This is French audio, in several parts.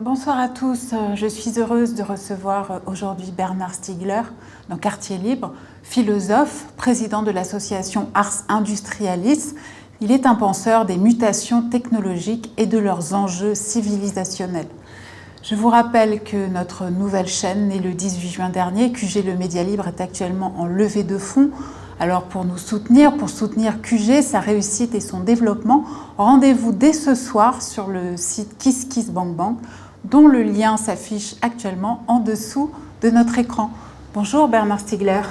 Bonsoir à tous, je suis heureuse de recevoir aujourd'hui Bernard Stiegler, dans Quartier Libre, philosophe, président de l'association Ars Industrialis. Il est un penseur des mutations technologiques et de leurs enjeux civilisationnels. Je vous rappelle que notre nouvelle chaîne, née le 18 juin dernier, QG Le Média Libre, est actuellement en levée de fonds. Alors pour soutenir QG, sa réussite et son développement, rendez-vous dès ce soir sur le site KissKissBankBank, dont le lien s'affiche actuellement en dessous de notre écran. Bonjour Bernard Stiegler.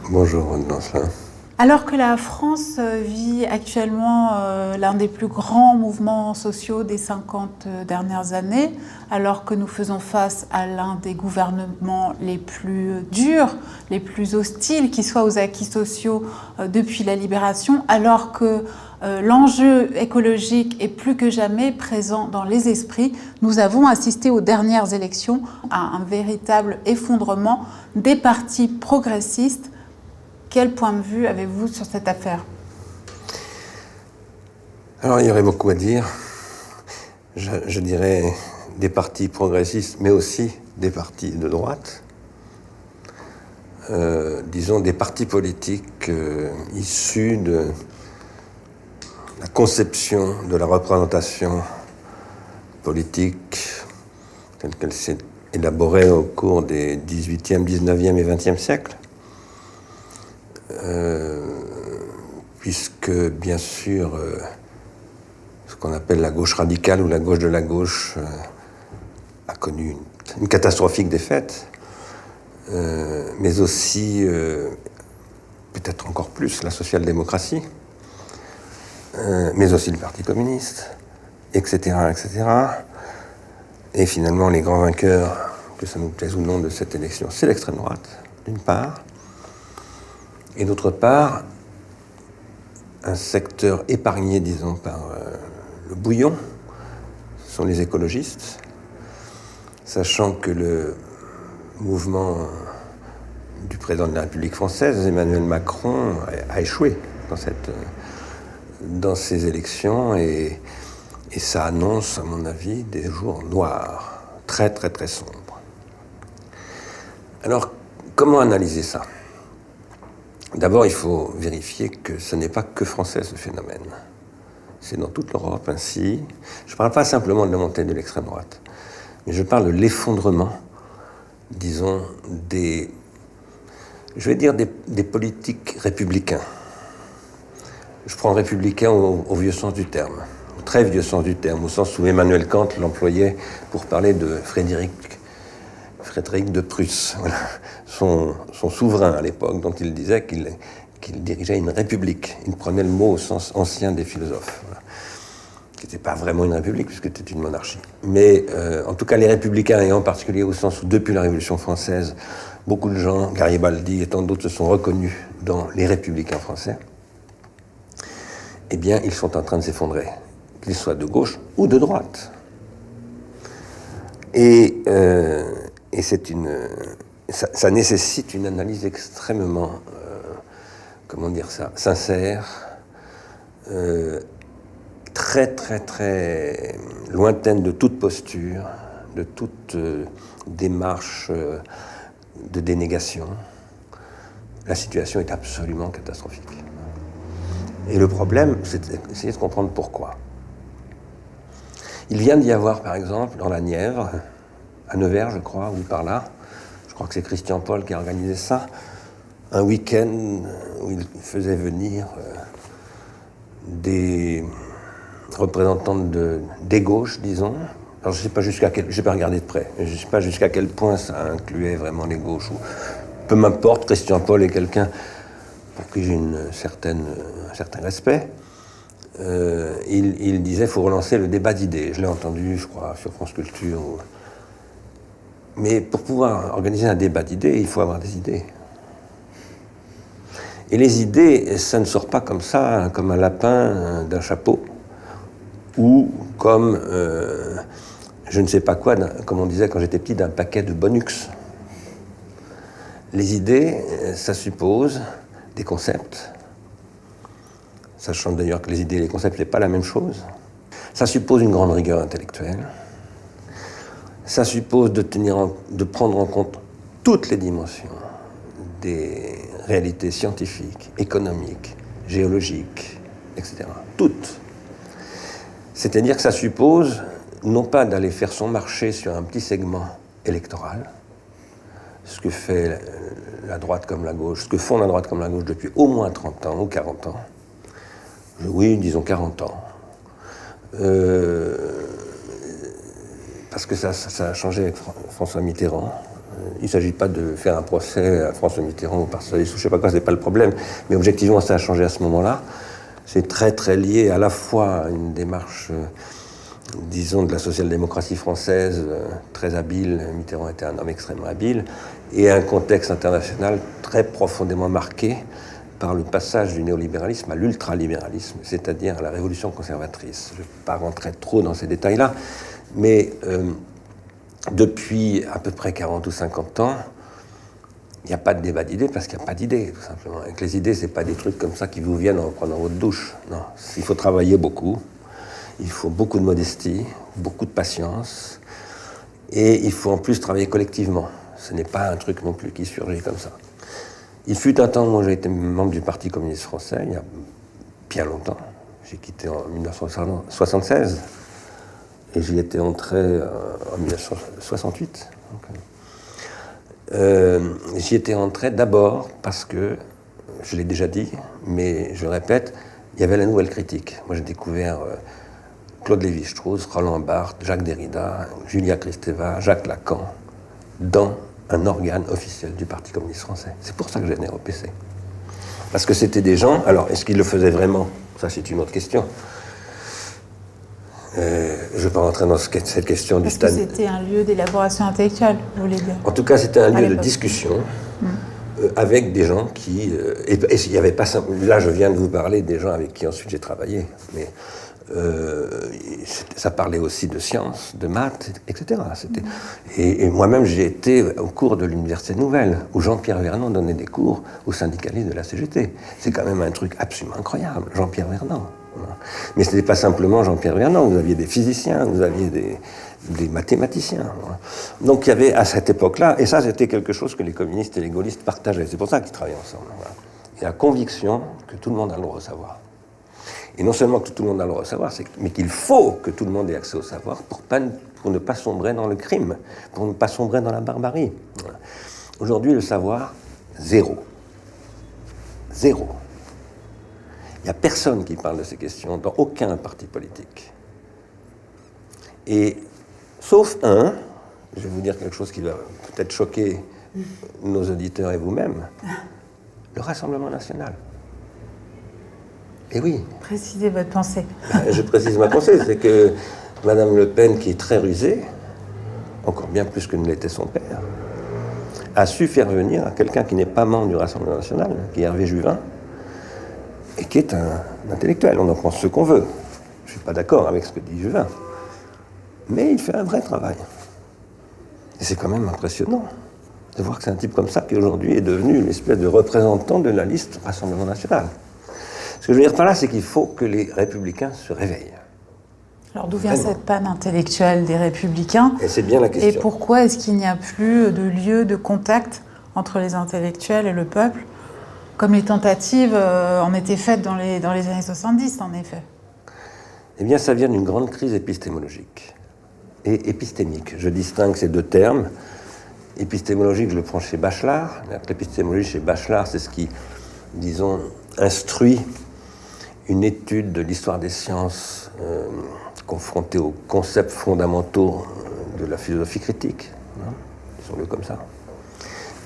Bonjour Anne Lancelin. Alors que la France vit actuellement l'un des plus grands mouvements sociaux des 50 dernières années, alors que nous faisons face à l'un des gouvernements les plus durs, les plus hostiles, qui soit aux acquis sociaux depuis la libération, alors que l'enjeu écologique est plus que jamais présent dans les esprits, nous avons assisté aux dernières élections à un véritable effondrement des partis progressistes. Quel point de vue avez-vous sur cette affaire ? Alors, il y aurait beaucoup à dire. Je dirais des partis progressistes, mais aussi des partis de droite. Disons des partis politiques issus de la conception de la représentation politique telle qu'elle s'est élaborée au cours des 18e, 19e et 20e siècles. Puisque, bien sûr, ce qu'on appelle la gauche radicale ou la gauche de la gauche a connu une catastrophique défaite, mais aussi, peut-être encore plus, la social-démocratie, mais aussi le Parti communiste, etc., etc. Et finalement, les grands vainqueurs, que ça nous plaise ou non, de cette élection, c'est l'extrême droite, d'une part, et d'autre part, un secteur épargné, disons, par le bouillon, ce sont les écologistes, sachant que le mouvement du président de la République française, Emmanuel Macron, a échoué dans ces élections, et ça annonce, à mon avis, des jours noirs, très très très sombres. Alors, comment analyser ça ? D'abord, il faut vérifier que ce n'est pas que français, ce phénomène. C'est dans toute l'Europe ainsi. Je ne parle pas simplement de la montée de l'extrême droite, mais je parle de l'effondrement, disons, des politiques républicains. Je prends républicain au vieux sens du terme, au très vieux sens du terme, au sens où Emmanuel Kant l'employait pour parler de Frédéric de Prusse, voilà, son souverain à l'époque, dont il disait qu'il dirigeait une république. Il prenait le mot au sens ancien des philosophes, voilà, qui n'était pas vraiment une république, puisque c'était une monarchie. Mais en tout cas, les républicains, et en particulier au sens où, depuis la Révolution française, beaucoup de gens, Garibaldi et tant d'autres, se sont reconnus dans les républicains français, eh bien, ils sont en train de s'effondrer, qu'ils soient de gauche ou de droite. Et ça nécessite une analyse extrêmement, sincère, très très très lointaine de toute posture, de toute démarche de dénégation. La situation est absolument catastrophique. Et le problème, c'est d'essayer de comprendre pourquoi. Il vient d'y avoir, par exemple, dans la Nièvre, à Nevers, je crois, ou par là, je crois que c'est Christian Paul qui a organisé ça, un week-end où il faisait venir des représentants des gauches, disons. Alors je ne sais pas, j'ai pas regardé de près, je ne sais pas jusqu'à quel point ça incluait vraiment les gauches. Peu m'importe, Christian Paul est quelqu'un pour qui j'ai un certain respect. Il disait qu'il faut relancer le débat d'idées. Je l'ai entendu, je crois, sur France Culture. Mais pour pouvoir organiser un débat d'idées, il faut avoir des idées. Et les idées, ça ne sort pas comme ça, comme un lapin d'un chapeau, ou comme, je ne sais pas quoi, comme on disait quand j'étais petit, d'un paquet de Bonux. Les idées, ça suppose des concepts, sachant d'ailleurs que les idées et les concepts n'est pas la même chose. Ça suppose une grande rigueur intellectuelle. Ça suppose de prendre en compte toutes les dimensions des réalités scientifiques, économiques, géologiques, etc. Toutes. C'est-à-dire que ça suppose non pas d'aller faire son marché sur un petit segment électoral, ce que fait la droite comme la gauche, ce que font la droite comme la gauche depuis au moins 30 ans ou 40 ans. Oui, disons 40 ans. Parce que ça a changé avec François Mitterrand. Il ne s'agit pas de faire un procès à François Mitterrand ou par ça, je ne sais pas quoi, ce n'est pas le problème. Mais objectivement, ça a changé à ce moment-là. C'est très très lié à la fois à une démarche, disons, de la social-démocratie française très habile. Mitterrand était un homme extrêmement habile. Et à un contexte international très profondément marqué par le passage du néolibéralisme à l'ultralibéralisme, c'est-à-dire à la révolution conservatrice. Je ne vais pas rentrer trop dans ces détails-là, mais depuis à peu près 40 ou 50 ans, il n'y a pas de débat d'idées parce qu'il n'y a pas d'idées, tout simplement. Et que les idées, ce n'est pas des trucs comme ça qui vous viennent en prenant votre douche. Non, il faut travailler beaucoup, il faut beaucoup de modestie, beaucoup de patience, et il faut en plus travailler collectivement. Ce n'est pas un truc non plus qui surgit comme ça. Il fut un temps où j'ai été membre du Parti communiste français, il y a bien longtemps. J'ai quitté en 1976 et j'y étais entré en 1968. J'y étais entré d'abord parce que, je l'ai déjà dit, mais je le répète, il y avait la nouvelle critique. Moi j'ai découvert Claude Lévi-Strauss, Roland Barthes, Jacques Derrida, Julia Kristeva, Jacques Lacan, dans un organe officiel du Parti communiste français. C'est pour ça que j'ai venu au PC. Parce que c'était des gens... Alors, est-ce qu'ils le faisaient vraiment? Ça, c'est une autre question. Je ne vais pas rentrer dans cette question du statut. Parce que c'était un lieu d'élaboration intellectuelle, vous voulez dire? En tout cas, c'était un lieu de discussion avec des gens qui... et il n'y avait pas... Là, je viens de vous parler des gens avec qui ensuite j'ai travaillé, mais... ça parlait aussi de sciences, de maths, etc. Et moi-même, j'ai été au cours de l'Université Nouvelle, où Jean-Pierre Vernant donnait des cours aux syndicalistes de la CGT. C'est quand même un truc absolument incroyable, Jean-Pierre Vernant. Mais ce n'était pas simplement Jean-Pierre Vernant, vous aviez des physiciens, vous aviez des mathématiciens. Donc il y avait à cette époque-là, et ça c'était quelque chose que les communistes et les gaullistes partageaient, c'est pour ça qu'ils travaillaient ensemble. Et la conviction que tout le monde a le droit au savoir. Et non seulement que tout le monde a le droit au savoir, mais qu'il faut que tout le monde ait accès au savoir pour ne pas sombrer dans le crime, pour ne pas sombrer dans la barbarie. Aujourd'hui, le savoir, zéro. Zéro. Il n'y a personne qui parle de ces questions dans aucun parti politique. Et, sauf un, je vais vous dire quelque chose qui va peut-être choquer nos auditeurs et vous-même, le Rassemblement national. Et oui. Précisez votre pensée. Je précise ma pensée, c'est que Madame Le Pen, qui est très rusée, encore bien plus que ne l'était son père, a su faire venir quelqu'un qui n'est pas membre du Rassemblement national, qui est Hervé Juvin, et qui est un intellectuel. On en pense ce qu'on veut. Je ne suis pas d'accord avec ce que dit Juvin. Mais il fait un vrai travail. Et c'est quand même impressionnant de voir que c'est un type comme ça qui aujourd'hui est devenu une espèce de représentant de la liste Rassemblement national. Ce que je veux dire par là, c'est qu'il faut que les républicains se réveillent. Alors d'où vient cette panne intellectuelle des républicains? Et c'est bien la question. Et pourquoi est-ce qu'il n'y a plus de lieu de contact entre les intellectuels et le peuple, comme les tentatives en étaient faites dans les années 70, en effet? Eh bien, ça vient d'une grande crise épistémologique et épistémique. Je distingue ces deux termes. Épistémologique, je le prends chez Bachelard. L'épistémologie chez Bachelard, c'est ce qui, disons, instruit une étude de l'histoire des sciences confrontée aux concepts fondamentaux de la philosophie critique, disons-le comme ça,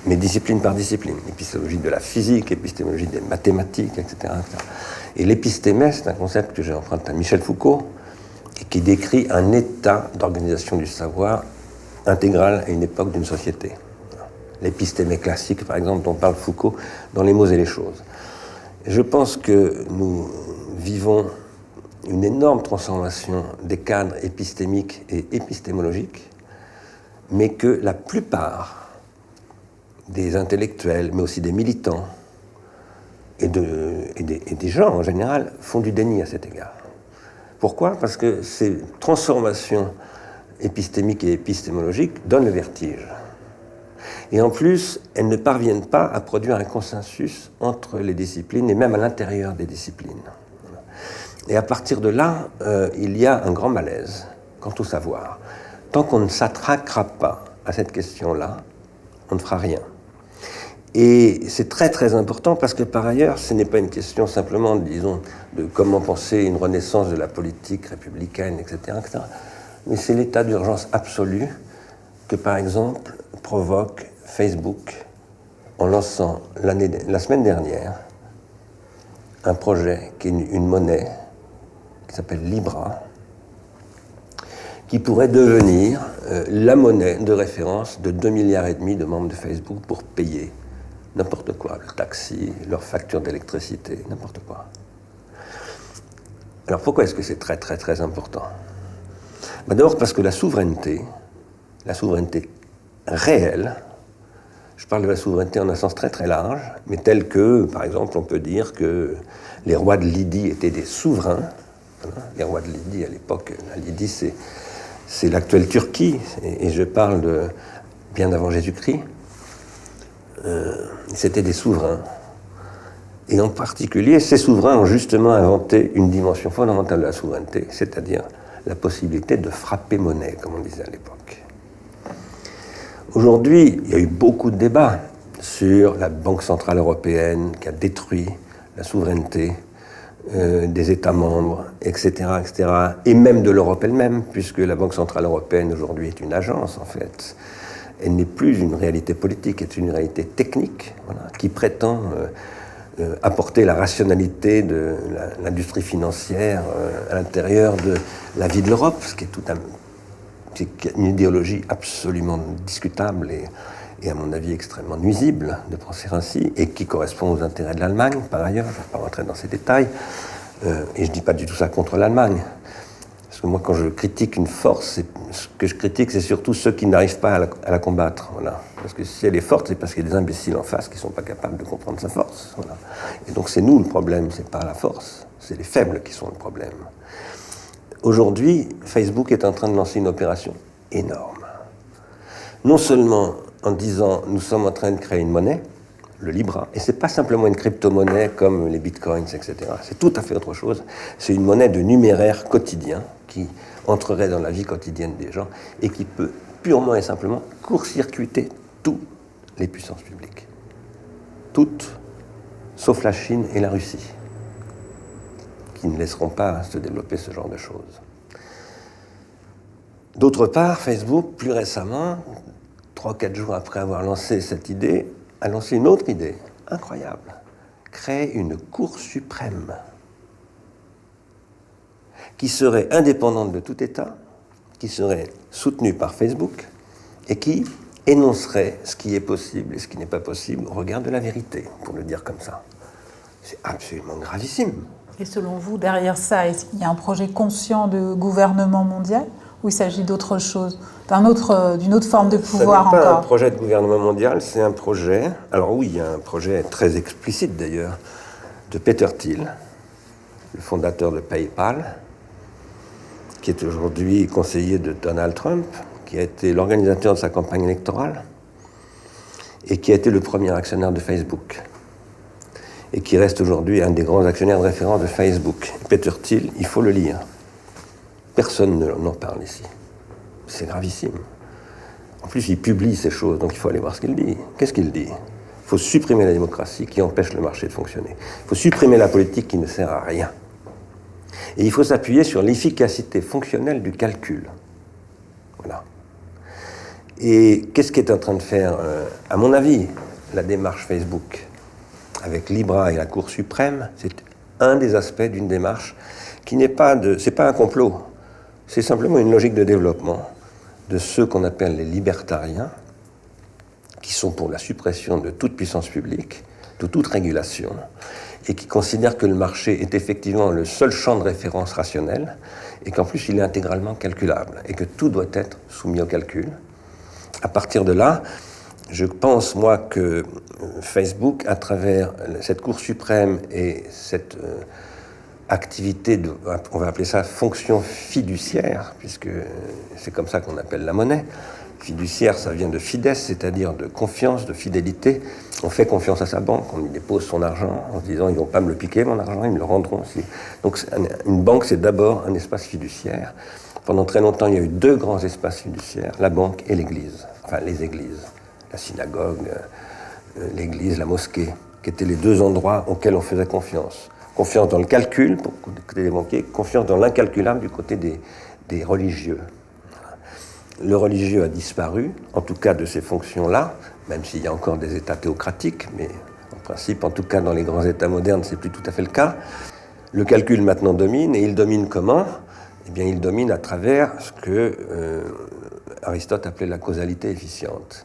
mais discipline par discipline, épistémologie de la physique, épistémologie des mathématiques, etc. Et l'épistémè, c'est un concept que j'ai emprunté à Michel Foucault et qui décrit un état d'organisation du savoir intégral à une époque d'une société. L'épistémè classique, par exemple, dont parle Foucault dans Les mots et les choses. Je pense que nous vivons une énorme transformation des cadres épistémiques et épistémologiques, mais que la plupart des intellectuels, mais aussi des militants et des gens en général, font du déni à cet égard. Pourquoi? Parce que ces transformations épistémiques et épistémologiques donnent le vertige. Et en plus, elles ne parviennent pas à produire un consensus entre les disciplines et même à l'intérieur des disciplines. Et à partir de là, il y a un grand malaise quant au savoir. Tant qu'on ne s'attraquera pas à cette question-là, on ne fera rien. Et c'est très très important parce que par ailleurs, ce n'est pas une question simplement, disons, de comment penser une renaissance de la politique républicaine, etc. Mais c'est l'état d'urgence absolu que, par exemple, provoque Facebook en lançant la semaine dernière un projet qui est une monnaie qui s'appelle Libra, qui pourrait devenir la monnaie de référence de 2,5 milliards de membres de Facebook pour payer n'importe quoi, le taxi, leur facture d'électricité, n'importe quoi. Alors pourquoi est-ce que c'est très très très important ? D'abord parce que la souveraineté réelle, je parle de la souveraineté en un sens très très large, mais telle que, par exemple, on peut dire que les rois de Lydie étaient des souverains. Voilà. Les rois de Lydie, à l'époque, la Lydie c'est l'actuelle Turquie, et je parle de bien avant Jésus-Christ. C'était des souverains. Et en particulier, ces souverains ont justement inventé une dimension fondamentale de la souveraineté, c'est-à-dire la possibilité de frapper monnaie, comme on disait à l'époque. Aujourd'hui, il y a eu beaucoup de débats sur la Banque centrale européenne qui a détruit la souveraineté des États membres, etc., etc., et même de l'Europe elle-même, puisque la Banque centrale européenne aujourd'hui est une agence, en fait. Elle n'est plus une réalité politique, elle est une réalité technique, voilà, qui prétend apporter la rationalité de l'industrie financière à l'intérieur de la vie de l'Europe, ce qui est c'est une idéologie absolument discutable et à mon avis extrêmement nuisible de penser ainsi, et qui correspond aux intérêts de l'Allemagne, par ailleurs, je ne vais pas rentrer dans ces détails, et je ne dis pas du tout ça contre l'Allemagne, parce que moi quand je critique une force, ce que je critique c'est surtout ceux qui n'arrivent pas à la combattre, voilà. Parce que si elle est forte, c'est parce qu'il y a des imbéciles en face qui ne sont pas capables de comprendre sa force, voilà. Et donc c'est nous le problème, c'est pas la force, c'est les faibles qui sont le problème. Aujourd'hui, Facebook est en train de lancer une opération énorme. Non seulement en disant nous sommes en train de créer une monnaie, le Libra, et ce n'est pas simplement une crypto-monnaie comme les bitcoins, etc. C'est tout à fait autre chose. C'est une monnaie de numéraire quotidien qui entrerait dans la vie quotidienne des gens et qui peut purement et simplement court-circuiter toutes les puissances publiques. Toutes, sauf la Chine et la Russie, qui ne laisseront pas se développer ce genre de choses. D'autre part, Facebook, plus récemment, 3-4 jours après avoir lancé cette idée, a lancé une autre idée, incroyable, créer une Cour suprême qui serait indépendante de tout État, qui serait soutenue par Facebook et qui énoncerait ce qui est possible et ce qui n'est pas possible au regard de la vérité, pour le dire comme ça. C'est absolument gravissime. Et selon vous, derrière ça, est-ce qu'il y a un projet conscient de gouvernement mondial ou il s'agit d'autre chose, d'une autre forme de pouvoir encore ? Ce n'est pas un projet de gouvernement mondial, c'est un projet, alors oui, il y a un projet très explicite d'ailleurs, de Peter Thiel, le fondateur de PayPal, qui est aujourd'hui conseiller de Donald Trump, qui a été l'organisateur de sa campagne électorale et qui a été le premier actionnaire de Facebook. Et qui reste aujourd'hui un des grands actionnaires de référence de Facebook. Peter Thiel, il faut le lire. Personne n'en parle ici. C'est gravissime. En plus, il publie ces choses, donc il faut aller voir ce qu'il dit. Qu'est-ce qu'il dit ? Il faut supprimer la démocratie qui empêche le marché de fonctionner. Il faut supprimer la politique qui ne sert à rien. Et il faut s'appuyer sur l'efficacité fonctionnelle du calcul. Voilà. Et qu'est-ce qu'est en train de faire, à mon avis, la démarche Facebook ? Avec Libra et la Cour suprême, c'est un des aspects d'une démarche qui n'est pas c'est pas un complot, c'est simplement une logique de développement de ceux qu'on appelle les libertariens, qui sont pour la suppression de toute puissance publique, de toute régulation, et qui considèrent que le marché est effectivement le seul champ de référence rationnel, et qu'en plus il est intégralement calculable, et que tout doit être soumis au calcul. À partir de là, je pense, moi, que Facebook, à travers cette Cour suprême et cette activité, on va appeler ça fonction fiduciaire, puisque c'est comme ça qu'on appelle la monnaie. Fiduciaire, ça vient de fides, c'est-à-dire de confiance, de fidélité. On fait confiance à sa banque, on y dépose son argent en se disant ils ne vont pas me le piquer, mon argent, ils me le rendront aussi. Donc une banque, c'est d'abord un espace fiduciaire. Pendant très longtemps, il y a eu deux grands espaces fiduciaires, la banque et l'église. Enfin, les églises, la synagogue, l'église, la mosquée, qui étaient les deux endroits auxquels on faisait confiance. Confiance dans le calcul, du côté des banquiers, confiance dans l'incalculable du côté des religieux. Le religieux a disparu, en tout cas de ces fonctions-là, même s'il y a encore des États théocratiques, mais en principe, en tout cas dans les grands États modernes, c'est plus tout à fait le cas. Le calcul maintenant domine, et il domine comment ? Eh bien, il domine à travers ce que Aristote appelait la causalité efficiente.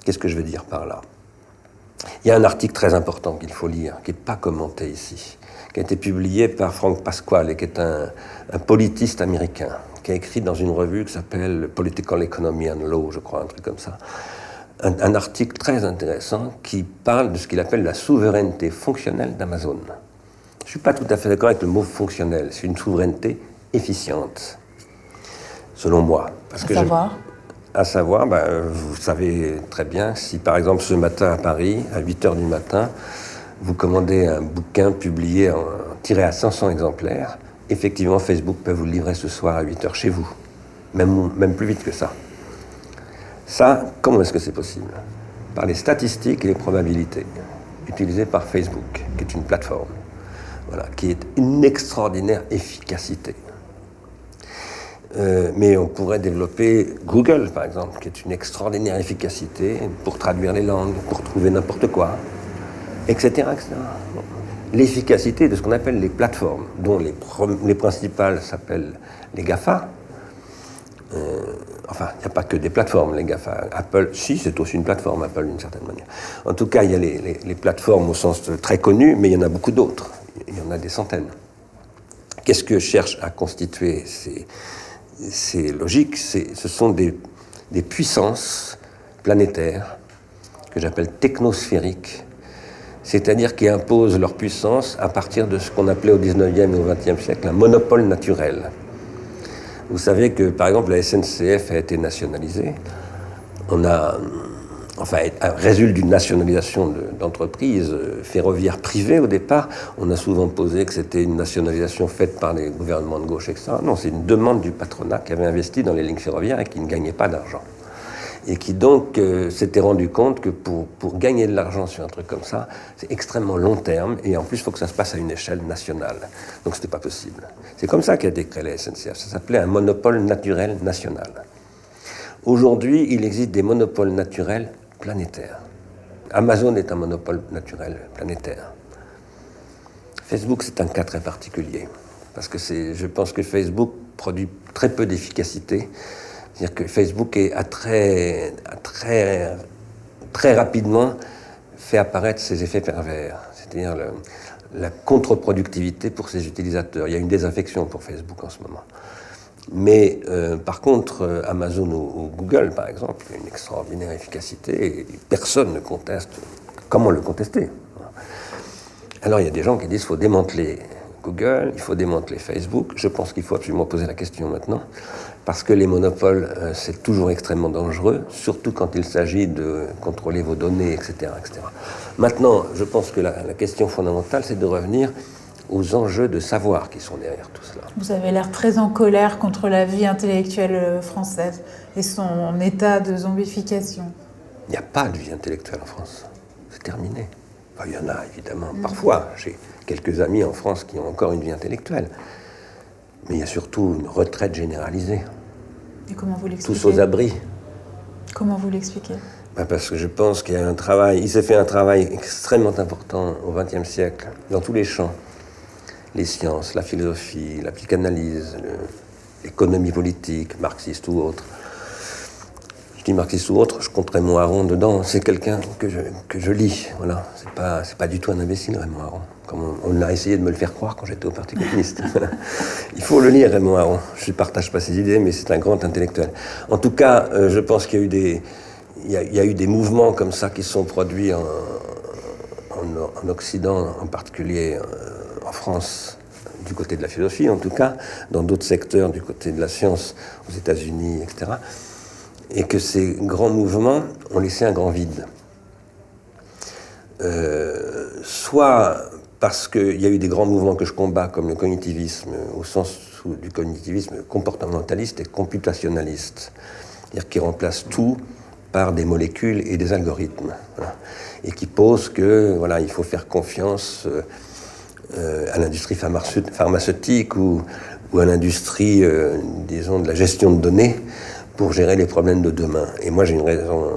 Qu'est-ce que je veux dire par là ? Il y a un article très important qu'il faut lire, qui n'est pas commenté ici, qui a été publié par Frank Pasquale, qui est un politiste américain, qui a écrit dans une revue qui s'appelle Political Economy and Law, je crois, un truc comme ça. Un article très intéressant qui parle de ce qu'il appelle la souveraineté fonctionnelle d'Amazon. Je ne suis pas tout à fait d'accord avec le mot fonctionnel, c'est une souveraineté efficiente, selon moi. Parce que à savoir, vous savez très bien, si par exemple ce matin à Paris, à 8h du matin, vous commandez un bouquin publié, tiré à 500 exemplaires, effectivement Facebook peut vous le livrer ce soir à 8h chez vous, même plus vite que ça. Ça, comment est-ce que c'est possible ? Par les statistiques et les probabilités utilisées par Facebook, qui est une plateforme, voilà, qui est une extraordinaire efficacité. Mais on pourrait développer Google, par exemple, qui est une extraordinaire efficacité pour traduire les langues, pour trouver n'importe quoi, etc. etc. Bon. L'efficacité de ce qu'on appelle les plateformes, dont les principales s'appellent les GAFA. Enfin, il n'y a pas que des plateformes, les GAFA. Apple, si, c'est aussi une plateforme, Apple, d'une certaine manière. En tout cas, il y a les plateformes au sens très connu, mais il y en a beaucoup d'autres. Il y en a des centaines. Qu'est-ce que cherchent à constituer ces logiques ? Ce sont des puissances planétaires que j'appelle technosphériques, c'est-à-dire qui imposent leur puissance à partir de ce qu'on appelait au XIXe et au XXe siècle un monopole naturel. Vous savez que, par exemple, la SNCF a été nationalisée. Résulte d'une nationalisation d'entreprises ferroviaires privées au départ. On a souvent posé que c'était une nationalisation faite par les gouvernements de gauche, etc. Non, c'est une demande du patronat qui avait investi dans les lignes ferroviaires et qui ne gagnait pas d'argent. Et qui donc s'était rendu compte que pour gagner de l'argent sur un truc comme ça, c'est extrêmement long terme, et en plus il faut que ça se passe à une échelle nationale. Donc c'était pas possible. C'est comme ça qu'a été créée la SNCF, ça s'appelait un monopole naturel national. Aujourd'hui, il existe des monopoles naturels planétaires. Amazon est un monopole naturel planétaire. Facebook, c'est un cas très particulier, parce que je pense que Facebook produit très peu d'efficacité. C'est-à-dire que Facebook a très rapidement fait apparaître ses effets pervers, c'est-à-dire la contre-productivité pour ses utilisateurs. Il y a une désaffection pour Facebook en ce moment. Mais par contre, Amazon ou Google, par exemple, a une extraordinaire efficacité et personne ne conteste. Comment le contester ? Alors il y a des gens qui disent qu'il faut démanteler Google, il faut démanteler Facebook. Je pense qu'il faut absolument poser la question maintenant, parce que les monopoles, c'est toujours extrêmement dangereux, surtout quand il s'agit de contrôler vos données, etc. etc. Maintenant, je pense que la question fondamentale, c'est de revenir aux enjeux de savoir qui sont derrière tout cela. Vous avez l'air très en colère contre la vie intellectuelle française et son état de zombification. Il n'y a pas de vie intellectuelle en France. C'est terminé. Enfin, il y en a, évidemment, parfois. J'ai quelques amis en France qui ont encore une vie intellectuelle. Mais il y a surtout une retraite généralisée. Et comment vous l'expliquez ? Tous aux abris. Comment vous l'expliquez ? Parce que je pense qu'il y a un travail, il s'est fait un travail extrêmement important au XXe siècle, dans tous les champs. Les sciences, la philosophie, la psychanalyse, l'économie politique, marxiste ou autre. Je dis marxiste ou autre, je compterai Raymond Aron dedans. C'est quelqu'un que je lis. Voilà. C'est pas du tout un imbécile, Raymond Aron. Comme on a essayé de me le faire croire quand j'étais au Parti communiste. Il faut le lire, Raymond Aron. Je ne partage pas ses idées, mais c'est un grand intellectuel. En tout cas, je pense qu'il y a eu des mouvements comme ça qui sont produits en Occident, en particulier en France, du côté de la philosophie en tout cas, dans d'autres secteurs, du côté de la science, aux États-Unis, etc. Et que ces grands mouvements ont laissé un grand vide. Soit parce qu'il y a eu des grands mouvements que je combats, comme le cognitivisme, au sens du cognitivisme comportementaliste et computationnaliste, c'est-à-dire qui remplace tout par des molécules et des algorithmes, voilà, et qui pose que voilà, il faut faire confiance à l'industrie pharmaceutique ou à l'industrie, disons, de la gestion de données pour gérer les problèmes de demain. Et moi, j'ai une raison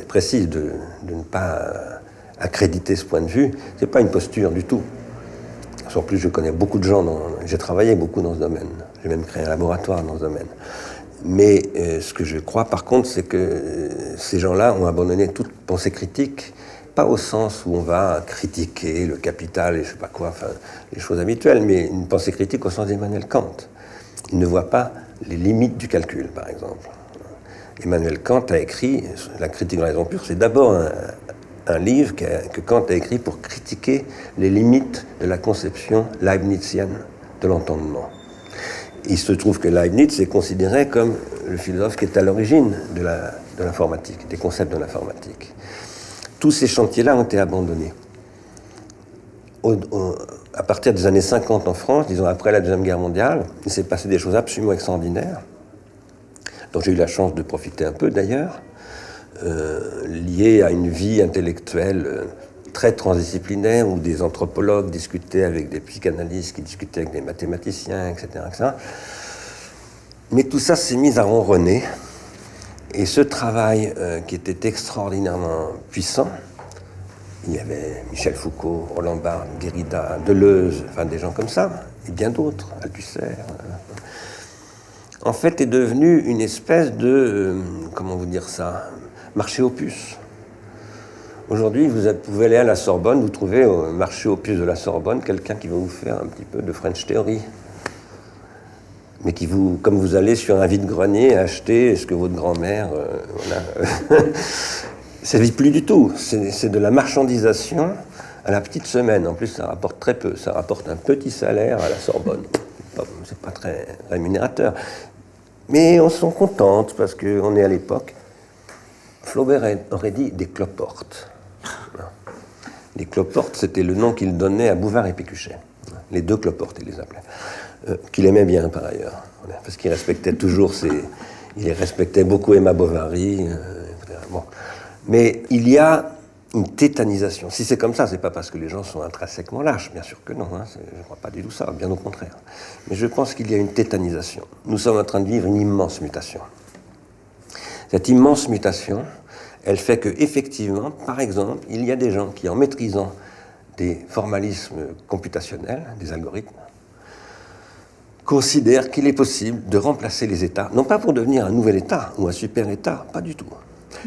précise de ne pas accréditer ce point de vue. C'est pas une posture du tout. En plus, je connais beaucoup de gens, j'ai travaillé beaucoup dans ce domaine. J'ai même créé un laboratoire dans ce domaine. Mais ce que je crois, par contre, c'est que ces gens-là ont abandonné toute pensée critique, pas au sens où on va critiquer le capital et je sais pas quoi, enfin, les choses habituelles, mais une pensée critique au sens d'Emmanuel Kant. Il ne voit pas les limites du calcul, par exemple. Emmanuel Kant a écrit, La critique de la raison pure, c'est d'abord un livre que Kant a écrit pour critiquer les limites de la conception leibnizienne de l'entendement. Il se trouve que Leibniz est considéré comme le philosophe qui est à l'origine de l'informatique, des concepts de l'informatique. Tous ces chantiers-là ont été abandonnés. À partir des années 50 en France, disons après la Deuxième Guerre mondiale, il s'est passé des choses absolument extraordinaires, dont j'ai eu la chance de profiter un peu d'ailleurs, liées à une vie intellectuelle très transdisciplinaire, où des anthropologues discutaient avec des psychanalystes qui discutaient avec des mathématiciens, etc. etc. Mais tout ça s'est mis à ronronner. Et ce travail qui était extraordinairement puissant, il y avait Michel Foucault, Roland Barthes, Derrida, Deleuze, enfin des gens comme ça, et bien d'autres, Althusser, en fait est devenu une espèce de, comment vous dire ça, marché aux puces. Aujourd'hui, vous pouvez aller à la Sorbonne, vous trouvez au marché aux puces de la Sorbonne quelqu'un qui va vous faire un petit peu de French Theory. Mais qui vous, comme vous allez sur un vide-grenier acheter ce que votre grand-mère... voilà. Ça ne vit plus du tout. C'est de la marchandisation à la petite semaine. En plus, ça rapporte très peu. Ça rapporte un petit salaire à la Sorbonne. C'est pas très rémunérateur. Mais on s'en contente parce qu'on est à l'époque. Flaubert aurait dit des cloportes. Les cloportes, c'était le nom qu'il donnait à Bouvard et Pécuchet. Les deux cloportes, il les appelait. Qu'il aimait bien, par ailleurs. Parce qu'il respectait toujours il respectait beaucoup Emma Bovary. Etc. Bon. Mais il y a une tétanisation. Si c'est comme ça, c'est pas parce que les gens sont intrinsèquement lâches, bien sûr que non. Je ne crois pas du tout ça, bien au contraire. Mais je pense qu'il y a une tétanisation. Nous sommes en train de vivre une immense mutation. Cette immense mutation, elle fait que, effectivement, par exemple, il y a des gens qui, en maîtrisant des formalismes computationnels, des algorithmes, considèrent qu'il est possible de remplacer les États, non pas pour devenir un nouvel État ou un super-État, pas du tout,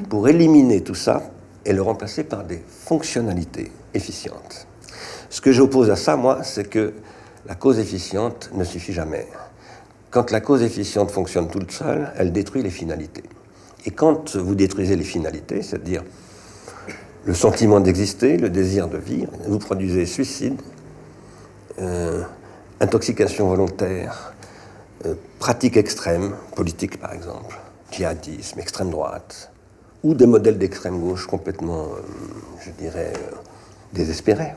pour éliminer tout ça et le remplacer par des fonctionnalités efficientes. Ce que j'oppose à ça, moi, c'est que la cause efficiente ne suffit jamais. Quand la cause efficiente fonctionne toute seule, elle détruit les finalités. Et quand vous détruisez les finalités, c'est-à-dire le sentiment d'exister, le désir de vivre, vous produisez suicide, intoxication volontaire, pratiques extrêmes, politique par exemple, djihadisme, extrême droite, ou des modèles d'extrême gauche complètement, je dirais, désespérés.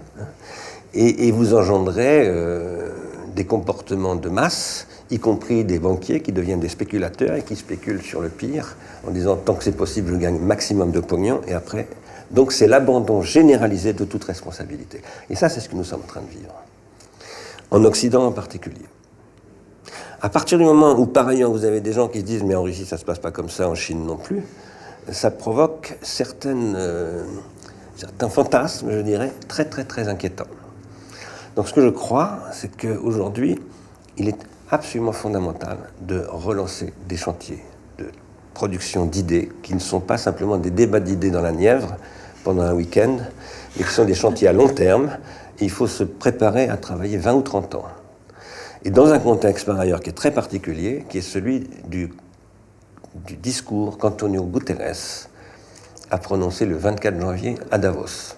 Et vous engendrez des comportements de masse, y compris des banquiers qui deviennent des spéculateurs et qui spéculent sur le pire, en disant tant que c'est possible, je gagne maximum de pognon, et après... Donc c'est l'abandon généralisé de toute responsabilité. Et ça, c'est ce que nous sommes en train de vivre. En Occident en particulier. À partir du moment où, par ailleurs, vous avez des gens qui se disent « mais en Russie, ça ne se passe pas comme ça, en Chine non plus », ça provoque certains fantasmes, je dirais, très, très, très inquiétants. Donc ce que je crois, c'est qu'aujourd'hui, il est absolument fondamental de relancer des chantiers de production d'idées qui ne sont pas simplement des débats d'idées dans la Nièvre pendant un week-end, mais qui sont des chantiers à long terme. Et il faut se préparer à travailler 20 ou 30 ans. Et dans un contexte par ailleurs qui est très particulier, qui est celui du discours qu'Antonio Guterres a prononcé le 24 janvier à Davos.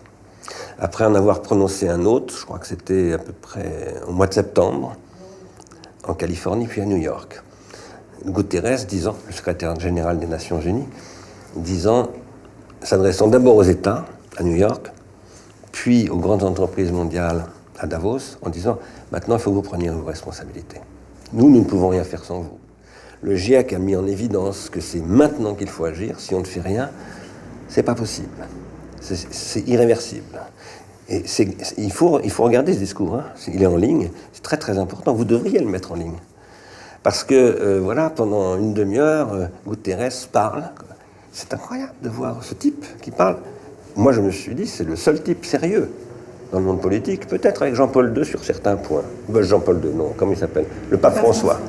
après en avoir prononcé un autre, je crois que c'était à peu près au mois de septembre, en Californie, puis à New York. Guterres disant, le secrétaire général des Nations Unies, disant, s'adressant d'abord aux États, à New York, puis aux grandes entreprises mondiales, à Davos, en disant, maintenant il faut que vous preniez vos responsabilités. Nous ne pouvons rien faire sans vous. Le GIEC a mis en évidence que c'est maintenant qu'il faut agir. Si on ne fait rien, c'est pas possible. C'est irréversible. Et il faut regarder ce discours. Hein. Il est en ligne. C'est très très important. Vous devriez le mettre en ligne. Parce que, voilà, pendant une demi-heure, Guterres parle. C'est incroyable de voir ce type qui parle. Moi, je me suis dit, c'est le seul type sérieux dans le monde politique, peut-être avec Jean-Paul II sur certains points. Jean-Paul II, non, comment il s'appelle? Le pape François,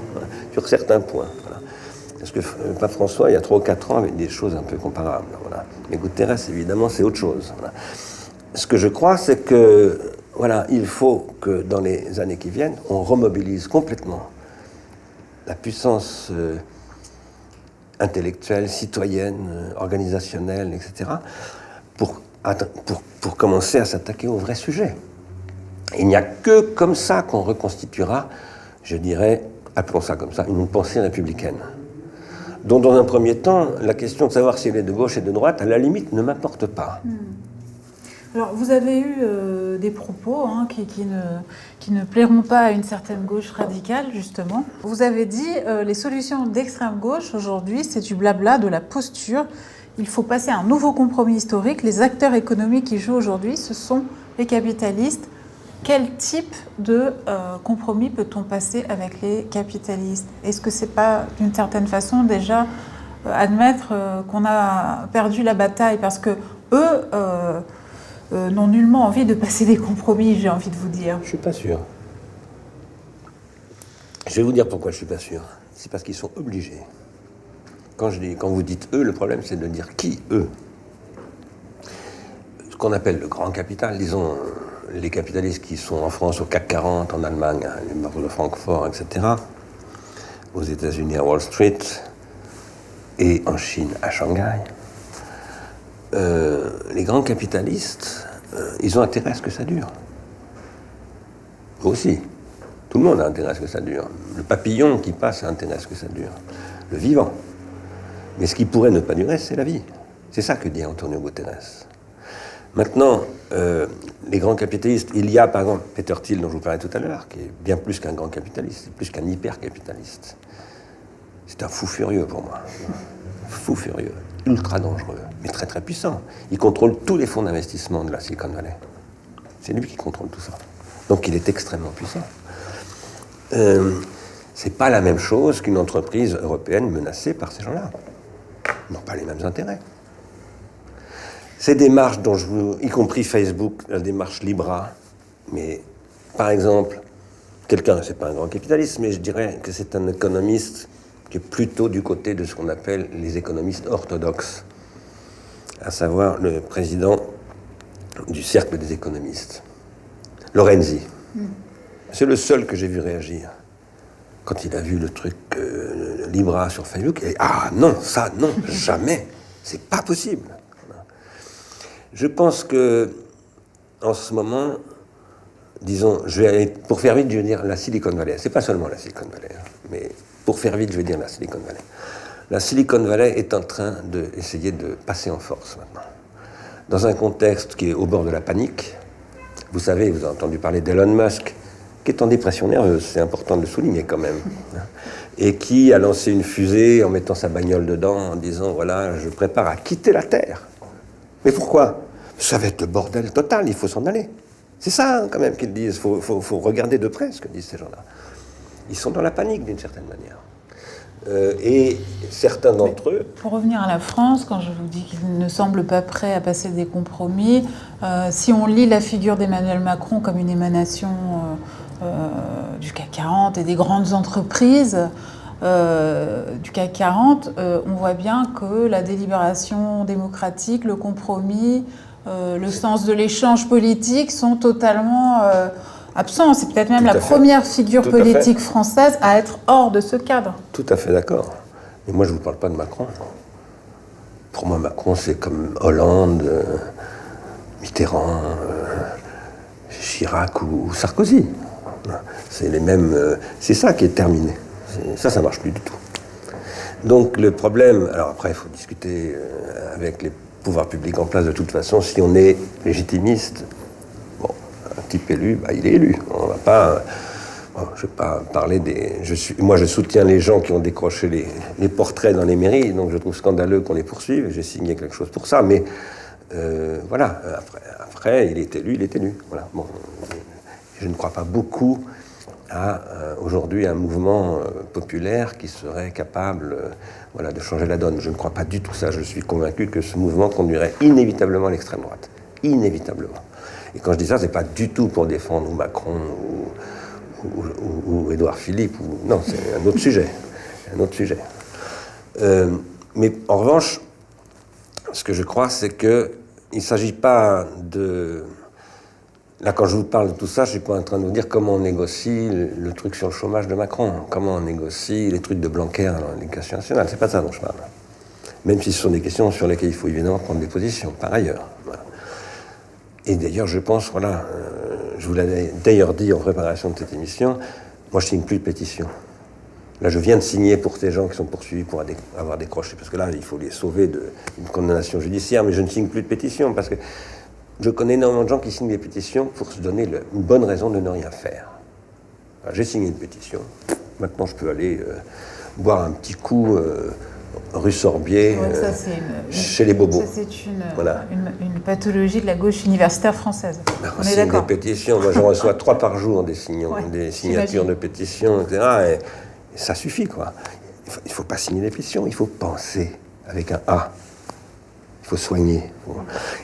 sur certains points. Voilà. Parce que le pape François, il y a 3 ou 4 ans, avait des choses un peu comparables. Voilà. Mais Guterres, évidemment, c'est autre chose. Voilà. Ce que je crois, c'est que, voilà, il faut que dans les années qui viennent, on remobilise complètement la puissance intellectuelle, citoyenne, organisationnelle, etc., pour commencer à s'attaquer au vrai sujet. Il n'y a que comme ça qu'on reconstituera, je dirais, appelons ça comme ça, une pensée républicaine. Dont, dans un premier temps, la question de savoir si elle est de gauche et de droite, à la limite, ne m'importe pas. Alors, vous avez eu des propos qui ne plairont pas à une certaine gauche radicale, justement. Vous avez dit les solutions d'extrême gauche, aujourd'hui, c'est du blabla, de la posture. Il faut passer à un nouveau compromis historique. Les acteurs économiques qui jouent aujourd'hui, ce sont les capitalistes. Quel type de compromis peut-on passer avec les capitalistes? Est-ce que c'est pas, d'une certaine façon, déjà admettre qu'on a perdu la bataille? Parce que eux n'ont nullement envie de passer des compromis, j'ai envie de vous dire. Je suis pas sûr. Je vais vous dire pourquoi je suis pas sûr. C'est parce qu'ils sont obligés. Quand vous dites eux, le problème c'est de dire qui eux. Ce qu'on appelle le grand capital, disons les capitalistes qui sont en France au CAC 40, en Allemagne, à la bourse de Francfort, etc., aux États-Unis à Wall Street et en Chine à Shanghai. Les grands capitalistes, ils ont intérêt à ce que ça dure. Vous aussi. Tout le monde a intérêt à ce que ça dure. Le papillon qui passe a intérêt à ce que ça dure. Le vivant. Mais ce qui pourrait ne pas durer, c'est la vie. C'est ça que dit Antonio Guterres. Maintenant, les grands capitalistes, il y a par exemple Peter Thiel dont je vous parlais tout à l'heure, qui est bien plus qu'un grand capitaliste, c'est plus qu'un hyper-capitaliste. C'est un fou furieux pour moi. Fou furieux, ultra dangereux, mais très très puissant. Il contrôle tous les fonds d'investissement de la Silicon Valley. C'est lui qui contrôle tout ça. Donc il est extrêmement puissant. C'est pas la même chose qu'une entreprise européenne menacée par ces gens-là. Ils n'ont pas les mêmes intérêts. Ces démarches dont y compris Facebook, la démarche Libra, mais par exemple, quelqu'un, c'est pas un grand capitaliste, mais je dirais que c'est un économiste qui est plutôt du côté de ce qu'on appelle les économistes orthodoxes, à savoir le président du cercle des économistes, Lorenzi. C'est le seul que j'ai vu réagir. Quand il a vu le truc Libra sur Facebook, il a dit « Ah non, ça, non, jamais, c'est pas possible ». Je pense que, en ce moment, disons, je vais aller, pour faire vite, je vais dire la Silicon Valley. C'est pas seulement la Silicon Valley, hein, mais pour faire vite, je vais dire la Silicon Valley. La Silicon Valley est en train d'essayer de passer en force maintenant. Dans un contexte qui est au bord de la panique, vous savez, vous avez entendu parler d'Elon Musk, qui est en dépression nerveuse, c'est important de le souligner quand même, et qui a lancé une fusée en mettant sa bagnole dedans, en disant, voilà, je prépare à quitter la Terre. Mais pourquoi? Ça va être le bordel total, il faut s'en aller. C'est ça, hein, quand même, qu'ils disent. Il faut regarder de près ce que disent ces gens-là. Ils sont dans la panique, d'une certaine manière. Et certains d'entre eux... Pour revenir à la France, quand je vous dis qu'ils ne semblent pas prêts à passer des compromis, si on lit la figure d'Emmanuel Macron comme une émanation du CAC 40 et des grandes entreprises du CAC 40, on voit bien que la délibération démocratique, le compromis, le sens de l'échange politique sont totalement absents. C'est peut-être même la première figure politique française à être hors de ce cadre. Tout à fait d'accord. Mais moi, je ne vous parle pas de Macron. Pour moi, Macron, c'est comme Hollande, Mitterrand, Chirac ou Sarkozy. C'est les mêmes. C'est ça qui est terminé. Ça marche plus du tout. Donc le problème. Alors après, il faut discuter avec les pouvoirs publics en place de toute façon. Si on est légitimiste, bon, un type élu, il est élu. On va pas. Je ne vais pas parler des... Moi, je soutiens les gens qui ont décroché les portraits dans les mairies, donc je trouve scandaleux qu'on les poursuive. J'ai signé quelque chose pour ça, mais voilà. Après, il est élu, il est élu. Voilà. Bon, je ne crois pas beaucoup à aujourd'hui un mouvement populaire qui serait capable voilà, de changer la donne. Je ne crois pas du tout ça. Je suis convaincu que ce mouvement conduirait inévitablement à l'extrême droite. Inévitablement. Et quand je dis ça, ce n'est pas du tout pour défendre Macron ou Édouard Philippe, non, c'est un autre sujet. Un autre sujet. Mais en revanche, ce que je crois, c'est qu'il ne s'agit pas de... Là, quand je vous parle de tout ça, je ne suis pas en train de vous dire comment on négocie le truc sur le chômage de Macron, comment on négocie les trucs de Blanquer dans l'éducation nationale. C'est pas ça dont je parle. Même si ce sont des questions sur lesquelles il faut évidemment prendre des positions, par ailleurs. Voilà. Et d'ailleurs, je pense, voilà, je vous l'avais d'ailleurs dit en préparation de cette émission, moi je signe plus de pétition. Là, je viens de signer pour ces gens qui sont poursuivis pour avoir décroché, parce que là, il faut les sauver d'une condamnation judiciaire, mais je ne signe plus de pétition, parce que je connais énormément de gens qui signent des pétitions pour se donner une bonne raison de ne rien faire. Alors, j'ai signé une pétition, maintenant je peux aller boire un petit coup rue Sorbier, chez les bobos. Ça, c'est une pathologie de la gauche universitaire française. On est d'accord. Des pétitions, moi j'en reçois 3 par jour, des signatures de pétitions, etc. Et ça suffit, quoi. Il ne faut pas signer des pétitions, il faut penser avec un A. Il faut soigner.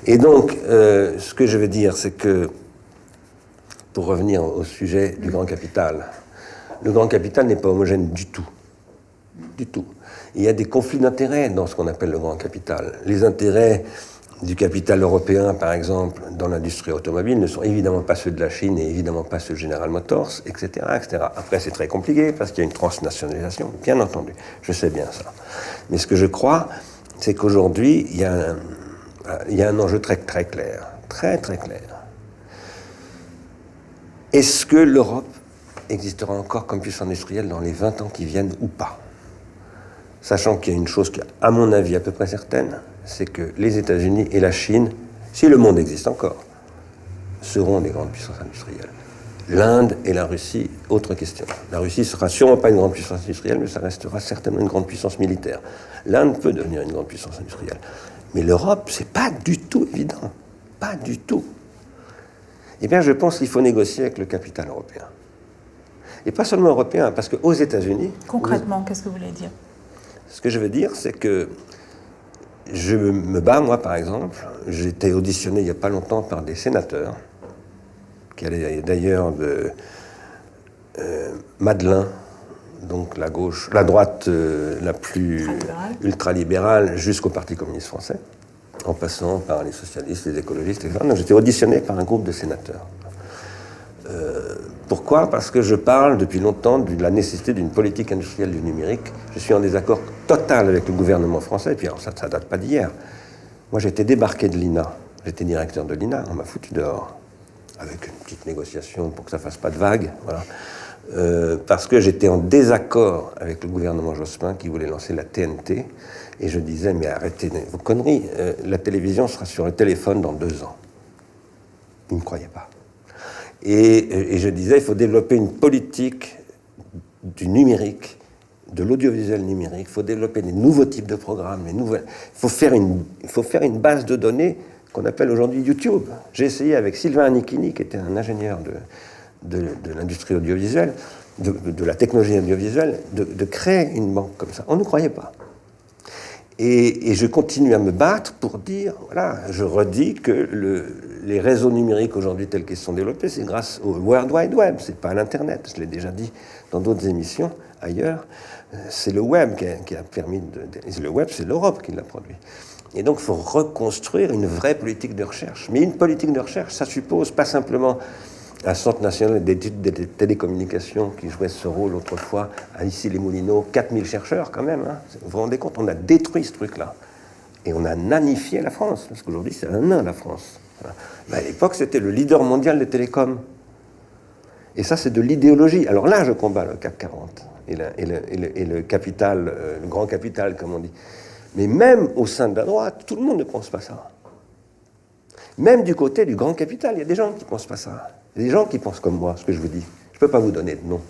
Et donc, ce que je veux dire, c'est que, pour revenir au sujet du grand capital, le grand capital n'est pas homogène du tout. Du tout. Il y a des conflits d'intérêts dans ce qu'on appelle le grand capital. Les intérêts du capital européen, par exemple, dans l'industrie automobile, ne sont évidemment pas ceux de la Chine et évidemment pas ceux de General Motors, etc., etc. Après, c'est très compliqué parce qu'il y a une transnationalisation, bien entendu. Je sais bien ça. Mais ce que je crois, c'est qu'aujourd'hui, il y a un enjeu très, très clair. Très, très clair. Est-ce que l'Europe existera encore comme puissance industrielle dans les 20 ans qui viennent ou pas ? Sachant qu'il y a une chose qui est, à mon avis, à peu près certaine, c'est que les États-Unis et la Chine, si le monde existe encore, seront des grandes puissances industrielles. L'Inde et la Russie, autre question. La Russie ne sera sûrement pas une grande puissance industrielle, mais ça restera certainement une grande puissance militaire. L'Inde peut devenir une grande puissance industrielle. Mais l'Europe, c'est pas du tout évident. Pas du tout. Eh bien, je pense qu'il faut négocier avec le capital européen. Et pas seulement européen, parce qu'aux États-Unis... Concrètement, qu'est-ce que vous voulez dire ? Ce que je veux dire, c'est que je me bats, moi, par exemple. J'ai été auditionné il n'y a pas longtemps par des sénateurs, qui allaient d'ailleurs de Madeleine, donc la droite la plus ultralibérale, jusqu'au Parti communiste français, en passant par les socialistes, les écologistes, etc. Donc, j'étais auditionné par un groupe de sénateurs. Pourquoi ? Parce que je parle depuis longtemps de la nécessité d'une politique industrielle du numérique. Je suis en désaccord total avec le gouvernement français, et puis alors ça ne date pas d'hier. Moi, j'ai été débarqué de l'INA, j'étais directeur de l'INA, on m'a foutu dehors, avec une petite négociation pour que ça ne fasse pas de vagues, voilà. Parce que j'étais en désaccord avec le gouvernement Jospin qui voulait lancer la TNT, et je disais, mais arrêtez vos conneries, la télévision sera sur le téléphone dans 2 ans. Ils ne me croyaient pas. Et je disais, il faut développer une politique du numérique, de l'audiovisuel numérique, il faut développer des nouveaux types de programmes, il faut faire une base de données qu'on appelle aujourd'hui YouTube. J'ai essayé avec Sylvain Anichini, qui était un ingénieur de l'industrie audiovisuelle, de la technologie audiovisuelle, de créer une banque comme ça. On ne croyait pas. Et je continue à me battre pour dire, voilà, je redis que les réseaux numériques aujourd'hui tels qu'ils sont développés, c'est grâce au World Wide Web, c'est pas à l'Internet, je l'ai déjà dit dans d'autres émissions ailleurs, c'est le web qui a permis le web, c'est l'Europe qui l'a produit. Et donc il faut reconstruire une vraie politique de recherche. Mais une politique de recherche, ça suppose pas simplement un centre national d'études des télécommunications qui jouait ce rôle autrefois à Issy-les-Moulineaux, 4000 chercheurs quand même. Hein. Vous vous rendez compte, on a détruit ce truc-là. Et on a nanifié la France, parce qu'aujourd'hui, c'est un nain, la France. Voilà. Mais à l'époque, c'était le leader mondial des télécoms. Et ça, c'est de l'idéologie. Alors là, je combats le CAC 40 et le capital, le grand capital, comme on dit. Mais même au sein de la droite, tout le monde ne pense pas ça. Même du côté du grand capital, il y a des gens qui ne pensent pas ça. Il y a des gens qui pensent comme moi, ce que je vous dis. Je ne peux pas vous donner de nom,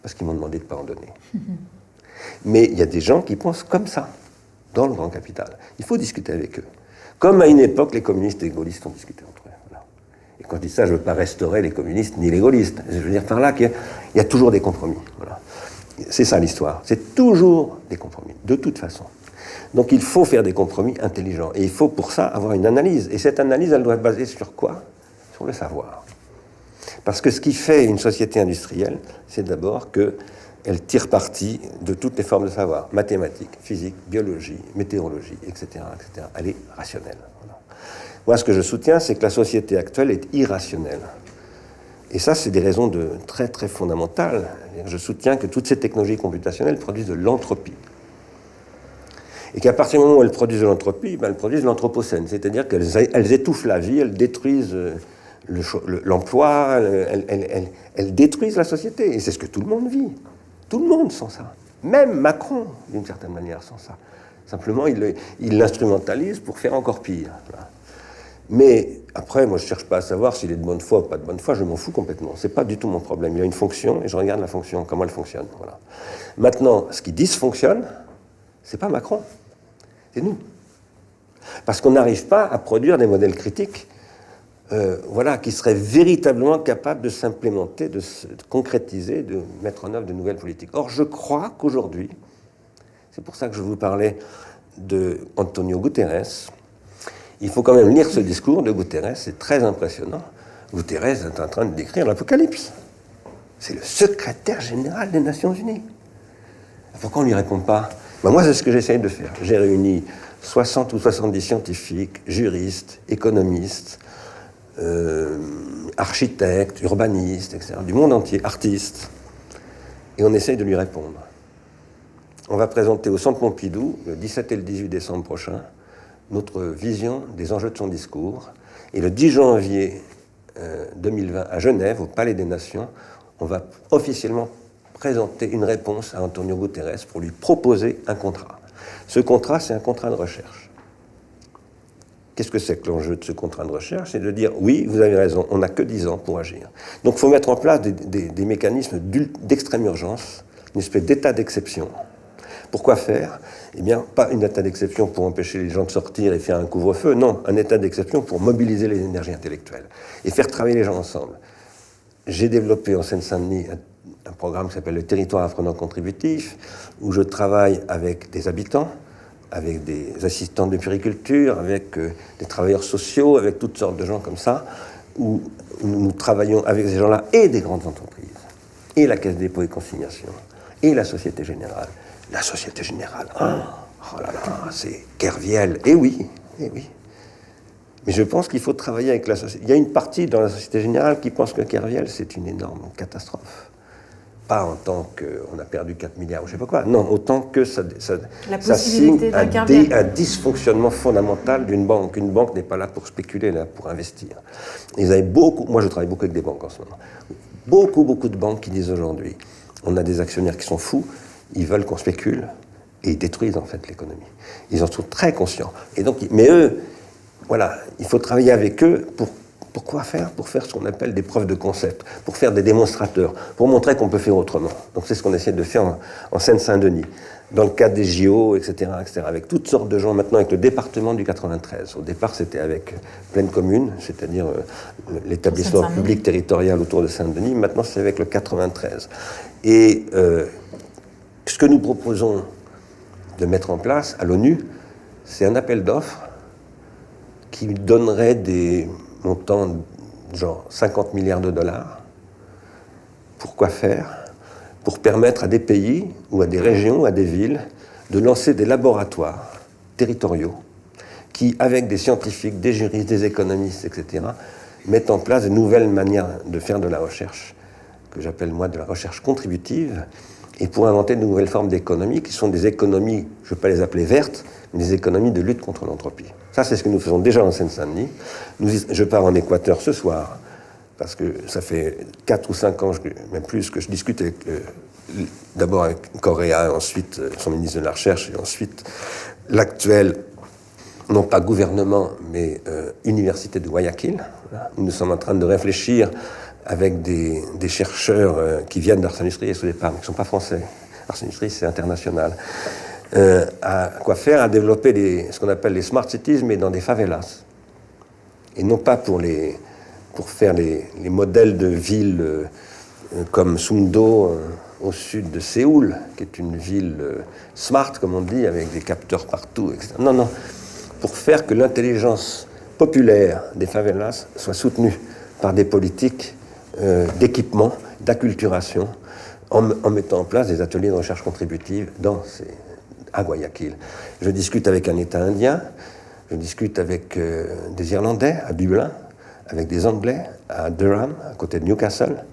parce qu'ils m'ont demandé de ne pas en donner. Mais il y a des gens qui pensent comme ça, dans le grand capital. Il faut discuter avec eux. Comme à une époque, les communistes et les gaullistes ont discuté entre eux. Voilà. Et quand je dis ça, je ne veux pas restaurer les communistes ni les gaullistes. Je veux dire par là qu'il y a toujours des compromis. Voilà. C'est ça l'histoire. C'est toujours des compromis, de toute façon. Donc il faut faire des compromis intelligents. Et il faut pour ça avoir une analyse. Et cette analyse, elle doit être basée sur quoi? Sur le savoir. Parce que ce qui fait une société industrielle, c'est d'abord qu'elle tire parti de toutes les formes de savoir. Mathématiques, physique, biologie, météorologie, etc. etc. Elle est rationnelle. Voilà. Moi, ce que je soutiens, c'est que la société actuelle est irrationnelle. Et ça, c'est des raisons très, très fondamentales. Je soutiens que toutes ces technologies computationnelles produisent de l'entropie. Et qu'à partir du moment où elles produisent de l'entropie, elles produisent de l'anthropocène. C'est-à-dire qu'elles étouffent la vie, elles détruisent l'emploi, elles détruisent la société. Et c'est ce que tout le monde vit. Tout le monde sent ça. Même Macron, d'une certaine manière, sent ça. Simplement, il l'instrumentalise pour faire encore pire. Voilà. Mais après, moi, je ne cherche pas à savoir s'il est de bonne foi ou pas de bonne foi, je m'en fous complètement. Ce n'est pas du tout mon problème. Il a une fonction et je regarde la fonction, comment elle fonctionne. Voilà. Maintenant, ce qui dysfonctionne, ce n'est pas Macron, c'est nous. Parce qu'on n'arrive pas à produire des modèles critiques qui seraient véritablement capables de s'implémenter, de concrétiser, de mettre en œuvre de nouvelles politiques. Or, je crois qu'aujourd'hui, c'est pour ça que je vous parlais d'Antonio Guterres. Il faut quand même lire ce discours de Guterres, c'est très impressionnant. Guterres est en train de décrire l'apocalypse. C'est le secrétaire général des Nations Unies. Pourquoi on ne lui répond pas? Moi, c'est ce que j'essaye de faire. J'ai réuni 60 ou 70 scientifiques, juristes, économistes, architectes, urbanistes, etc., du monde entier, artistes, et on essaye de lui répondre. On va présenter au Centre Pompidou, le 17 et le 18 décembre prochain, notre vision des enjeux de son discours. Et le 10 janvier 2020, à Genève, au Palais des Nations, on va officiellement présenter une réponse à Antonio Guterres pour lui proposer un contrat. Ce contrat, c'est un contrat de recherche. Qu'est-ce que c'est que l'enjeu de ce contrat de recherche? C'est de dire, oui, vous avez raison, on n'a que 10 ans pour agir. Donc il faut mettre en place des mécanismes d'extrême urgence, une espèce d'état d'exception. Pourquoi faire? Eh bien, pas un état d'exception pour empêcher les gens de sortir et faire un couvre-feu, non, un état d'exception pour mobiliser les énergies intellectuelles et faire travailler les gens ensemble. J'ai développé en Seine-Saint-Denis un programme qui s'appelle le territoire apprenant contributif, où je travaille avec des habitants, avec des assistants de puériculture, avec des travailleurs sociaux, avec toutes sortes de gens comme ça, où nous travaillons avec ces gens-là et des grandes entreprises, et la Caisse des dépôts et consignations, et la Société Générale. La Société Générale, oh là là, c'est Kerviel, eh oui. Mais je pense qu'il faut travailler avec la société. Il y a une partie dans la Société Générale qui pense que Kerviel, c'est une énorme catastrophe. Pas en tant qu'on a perdu 4 milliards ou je ne sais pas quoi, non, autant que ça signe un dysfonctionnement fondamental d'une banque. Une banque n'est pas là pour spéculer, là pour investir. Ils avaient moi je travaille beaucoup avec des banques en ce moment, beaucoup de banques qui disent aujourd'hui, on a des actionnaires qui sont fous, ils veulent qu'on spécule et ils détruisent en fait l'économie. Ils en sont très conscients. Et donc, mais eux, voilà, il faut travailler avec eux pour quoi faire? Pour faire ce qu'on appelle des preuves de concept, pour faire des démonstrateurs, pour montrer qu'on peut faire autrement. Donc c'est ce qu'on essaie de faire en Seine-Saint-Denis, dans le cadre des JO, etc., avec toutes sortes de gens, maintenant avec le département du 93. Au départ, c'était avec Pleine Commune, c'est-à-dire l'établissement public territorial autour de Saint-Denis. Maintenant, c'est avec le 93. Et ce que nous proposons de mettre en place à l'ONU, c'est un appel d'offres qui donnerait des montants genre 50 milliards de dollars. Pourquoi faire? Pour permettre à des pays ou à des régions, à des villes, de lancer des laboratoires territoriaux qui, avec des scientifiques, des juristes, des économistes, etc., mettent en place de nouvelles manières de faire de la recherche, que j'appelle moi de la recherche contributive, et pour inventer de nouvelles formes d'économie qui sont des économies, je ne veux pas les appeler vertes, mais des économies de lutte contre l'entropie. Ça, c'est ce que nous faisons déjà en Seine-Saint-Denis. Je pars en Équateur ce soir, parce que ça fait 4 ou 5 ans, même plus, que je discute avec, d'abord avec Correa, ensuite son ministre de la Recherche, et ensuite l'actuel, non pas gouvernement, mais université de Guayaquil. Nous sommes en train de réfléchir avec des chercheurs qui viennent d'Ars Industries au départ, mais qui ne sont pas français. Ars Industries, c'est international. À quoi faire? À développer ce qu'on appelle les smart cities, mais dans des favelas. Et non pas pour faire les modèles de villes comme Sungdo, au sud de Séoul, qui est une ville smart, comme on dit, avec des capteurs partout, etc. Non, non. Pour faire que l'intelligence populaire des favelas soit soutenue par des politiques d'équipement, d'acculturation, en mettant en place des ateliers de recherche contributive à Guayaquil. Je discute avec un État indien, je discute avec des Irlandais à Dublin, avec des Anglais à Durham, à côté de Newcastle,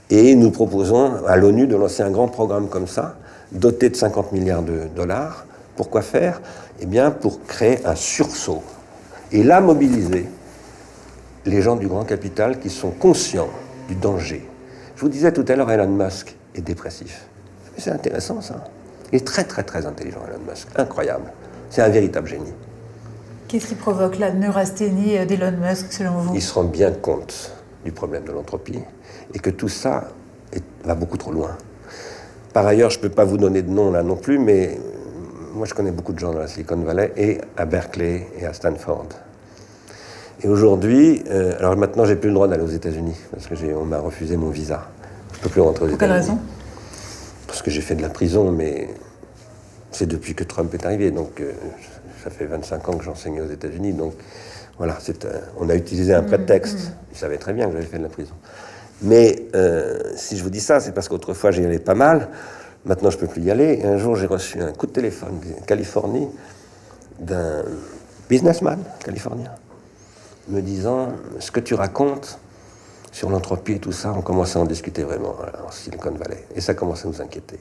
et nous proposons à l'ONU de lancer un grand programme comme ça, doté de 50 milliards de dollars. Pourquoi faire? Eh bien, pour créer un sursaut. Et là, mobiliser les gens du grand capital qui sont conscients du danger. Je vous disais tout à l'heure, Elon Musk est dépressif. Mais c'est intéressant, ça. Il est très, très, très intelligent, Elon Musk. Incroyable. C'est un véritable génie. Qu'est-ce qui provoque la neurasthénie d'Elon Musk, selon vous? Il se rend bien compte du problème de l'entropie et que tout ça va beaucoup trop loin. Par ailleurs, je ne peux pas vous donner de nom là non plus, mais moi je connais beaucoup de gens dans la Silicon Valley et à Berkeley et à Stanford. Et aujourd'hui, alors maintenant j'ai plus le droit d'aller aux États-Unis parce qu'on m'a refusé mon visa. Je ne peux plus rentrer aux États-Unis. Pour quelle raison? Parce que j'ai fait de la prison, mais c'est depuis que Trump est arrivé, donc ça fait 25 ans que j'enseigne aux États-Unis, donc voilà, on a utilisé un prétexte. Je savais très bien que j'avais fait de la prison. Mais si je vous dis ça, c'est parce qu'autrefois j'y allais pas mal. Maintenant, je ne peux plus y aller. Et un jour, j'ai reçu un coup de téléphone de Californie d'un businessman californien me disant « Ce que tu racontes sur l'entropie et tout ça, on commence à en discuter vraiment en Silicon Valley. » Et ça commence à nous inquiéter.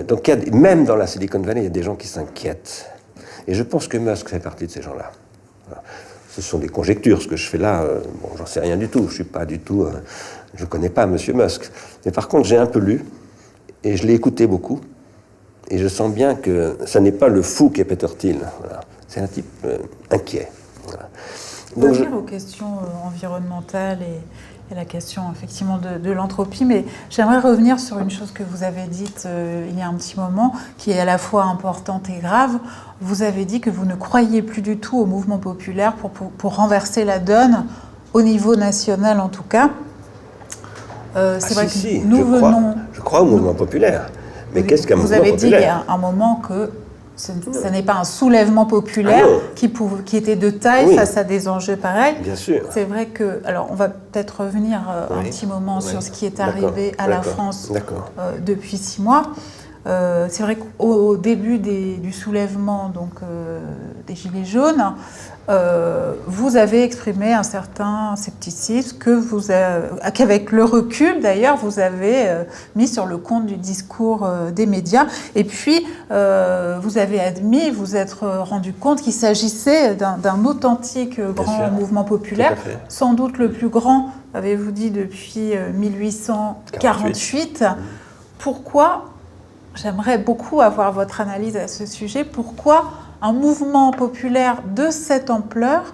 Donc, même dans la Silicon Valley, il y a des gens qui s'inquiètent. Et je pense que Musk fait partie de ces gens-là. Voilà. Ce sont des conjectures. Ce que je fais là, bon, j'en sais rien du tout. Je suis pas du tout... je ne connais pas M. Musk. Mais par contre, j'ai un peu lu. Et je l'ai écouté beaucoup, et je sens bien que ça n'est pas le fou qui est Peter Thiel. Voilà. C'est un type inquiet. Voilà. On va venir aux questions environnementales et la question effectivement de l'entropie, mais j'aimerais revenir sur une chose que vous avez dite il y a un petit moment, qui est à la fois importante et grave. Vous avez dit que vous ne croyez plus du tout au mouvement populaire pour renverser la donne, au niveau national en tout cas. C'est vrai que nous venons... Je crois au mouvement populaire. Mais qu'est-ce qu'un mouvement populaire? Vous avez dit il y a un moment que ce n'est pas un soulèvement populaire qui était de taille face à des enjeux pareils. Bien sûr. C'est vrai que... Alors, on va peut-être revenir un petit moment sur ce qui est arrivé à la France depuis 6 mois. C'est vrai qu'au début du soulèvement des Gilets jaunes, vous avez exprimé un certain scepticisme qu'avec le recul, d'ailleurs, vous avez mis sur le compte du discours des médias. Et puis, vous avez admis, vous êtes rendu compte qu'il s'agissait d'un authentique grand mouvement populaire, sans doute le plus grand, avez-vous dit, depuis 1848. Pourquoi, j'aimerais beaucoup avoir votre analyse à ce sujet, pourquoi un mouvement populaire de cette ampleur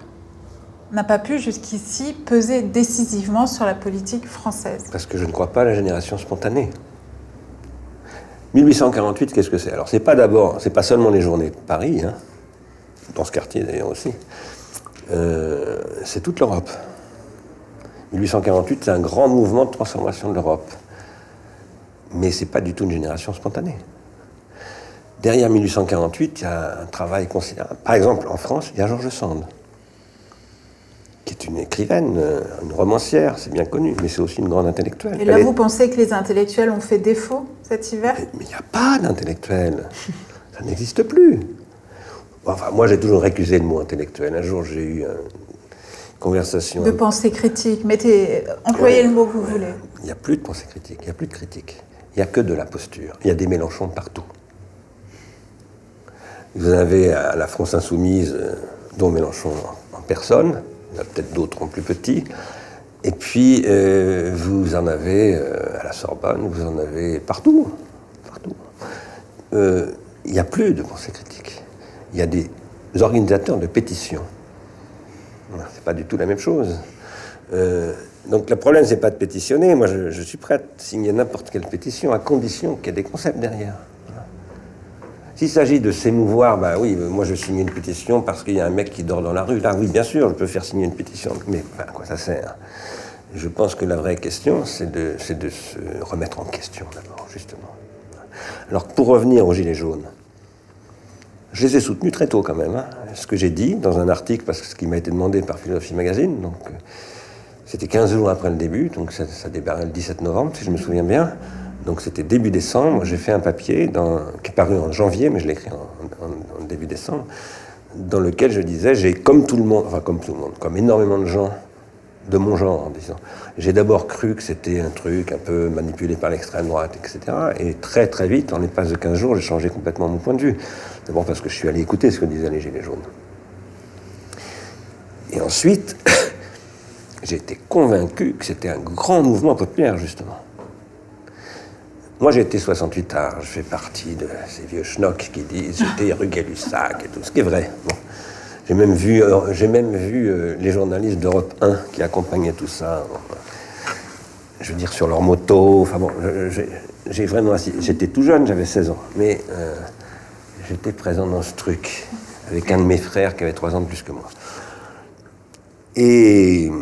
n'a pas pu jusqu'ici peser décisivement sur la politique française? Parce que je ne crois pas à la génération spontanée. 1848, qu'est-ce que c'est? Alors, c'est pas seulement les journées de Paris, hein, dans ce quartier d'ailleurs aussi, c'est toute l'Europe. 1848, c'est un grand mouvement de transformation de l'Europe. Mais c'est pas du tout une génération spontanée. Derrière 1848, il y a un travail considérable. Par exemple, en France, il y a George Sand, qui est une écrivaine, une romancière, c'est bien connu, mais c'est aussi une grande intellectuelle. Et là, vous pensez que les intellectuels ont fait défaut cet hiver? Mais il n'y a pas d'intellectuels. Ça n'existe plus. Enfin, moi, j'ai toujours récusé le mot intellectuel. Un jour, j'ai eu une conversation... De pensée critique. Employez le mot que vous voulez. Il n'y a plus de pensée critique, il n'y a plus de critique. il n'y a que de la posture. Il y a des Mélenchon partout. Vous en avez à la France Insoumise, dont Mélenchon en personne, il y en a peut-être d'autres en plus petits, et puis vous en avez à la Sorbonne, vous en avez partout. Il n'y a plus de pensée critique. Il y a des organisateurs de pétitions. C'est pas du tout la même chose. Donc le problème, c'est pas de pétitionner. Moi, je suis prêt à signer n'importe quelle pétition, à condition qu'il y ait des concepts derrière. Voilà. S'il s'agit de s'émouvoir, bah oui, moi je signe une pétition parce qu'il y a un mec qui dort dans la rue. Là, oui, bien sûr, je peux faire signer une pétition. Mais à quoi ça sert? Je pense que la vraie question, c'est de se remettre en question d'abord, justement. Alors, pour revenir aux Gilets jaunes, je les ai soutenus très tôt quand même. Hein. Ce que j'ai dit dans un article, parce que ce qui m'a été demandé par Philosophie Magazine, donc c'était 15 jours après le début, donc ça débarrait le 17 novembre, si je me souviens bien. Donc c'était début décembre, j'ai fait un papier qui est paru en janvier, mais je l'ai écrit en début décembre, dans lequel je disais, j'ai comme tout le monde, comme énormément de gens de mon genre, en disant. J'ai d'abord cru que c'était un truc un peu manipulé par l'extrême droite, etc. Et très très vite, en l'espace de 15 jours, j'ai changé complètement mon point de vue. D'abord parce que je suis allé écouter ce que disaient les Gilets jaunes. Et ensuite, j'ai été convaincu que c'était un grand mouvement populaire, justement. Moi, j'ai été 68 tard, je fais partie de ces vieux schnocks qui disent j'étais rue Gay-Lussac et tout, ce qui est vrai. Bon. J'ai même vu les journalistes d'Europe 1 qui accompagnaient tout ça, je veux dire, sur leur moto. Enfin bon, j'ai vraiment assis. J'étais tout jeune, j'avais 16 ans, mais j'étais présent dans ce truc avec un de mes frères qui avait 3 ans de plus que moi. Et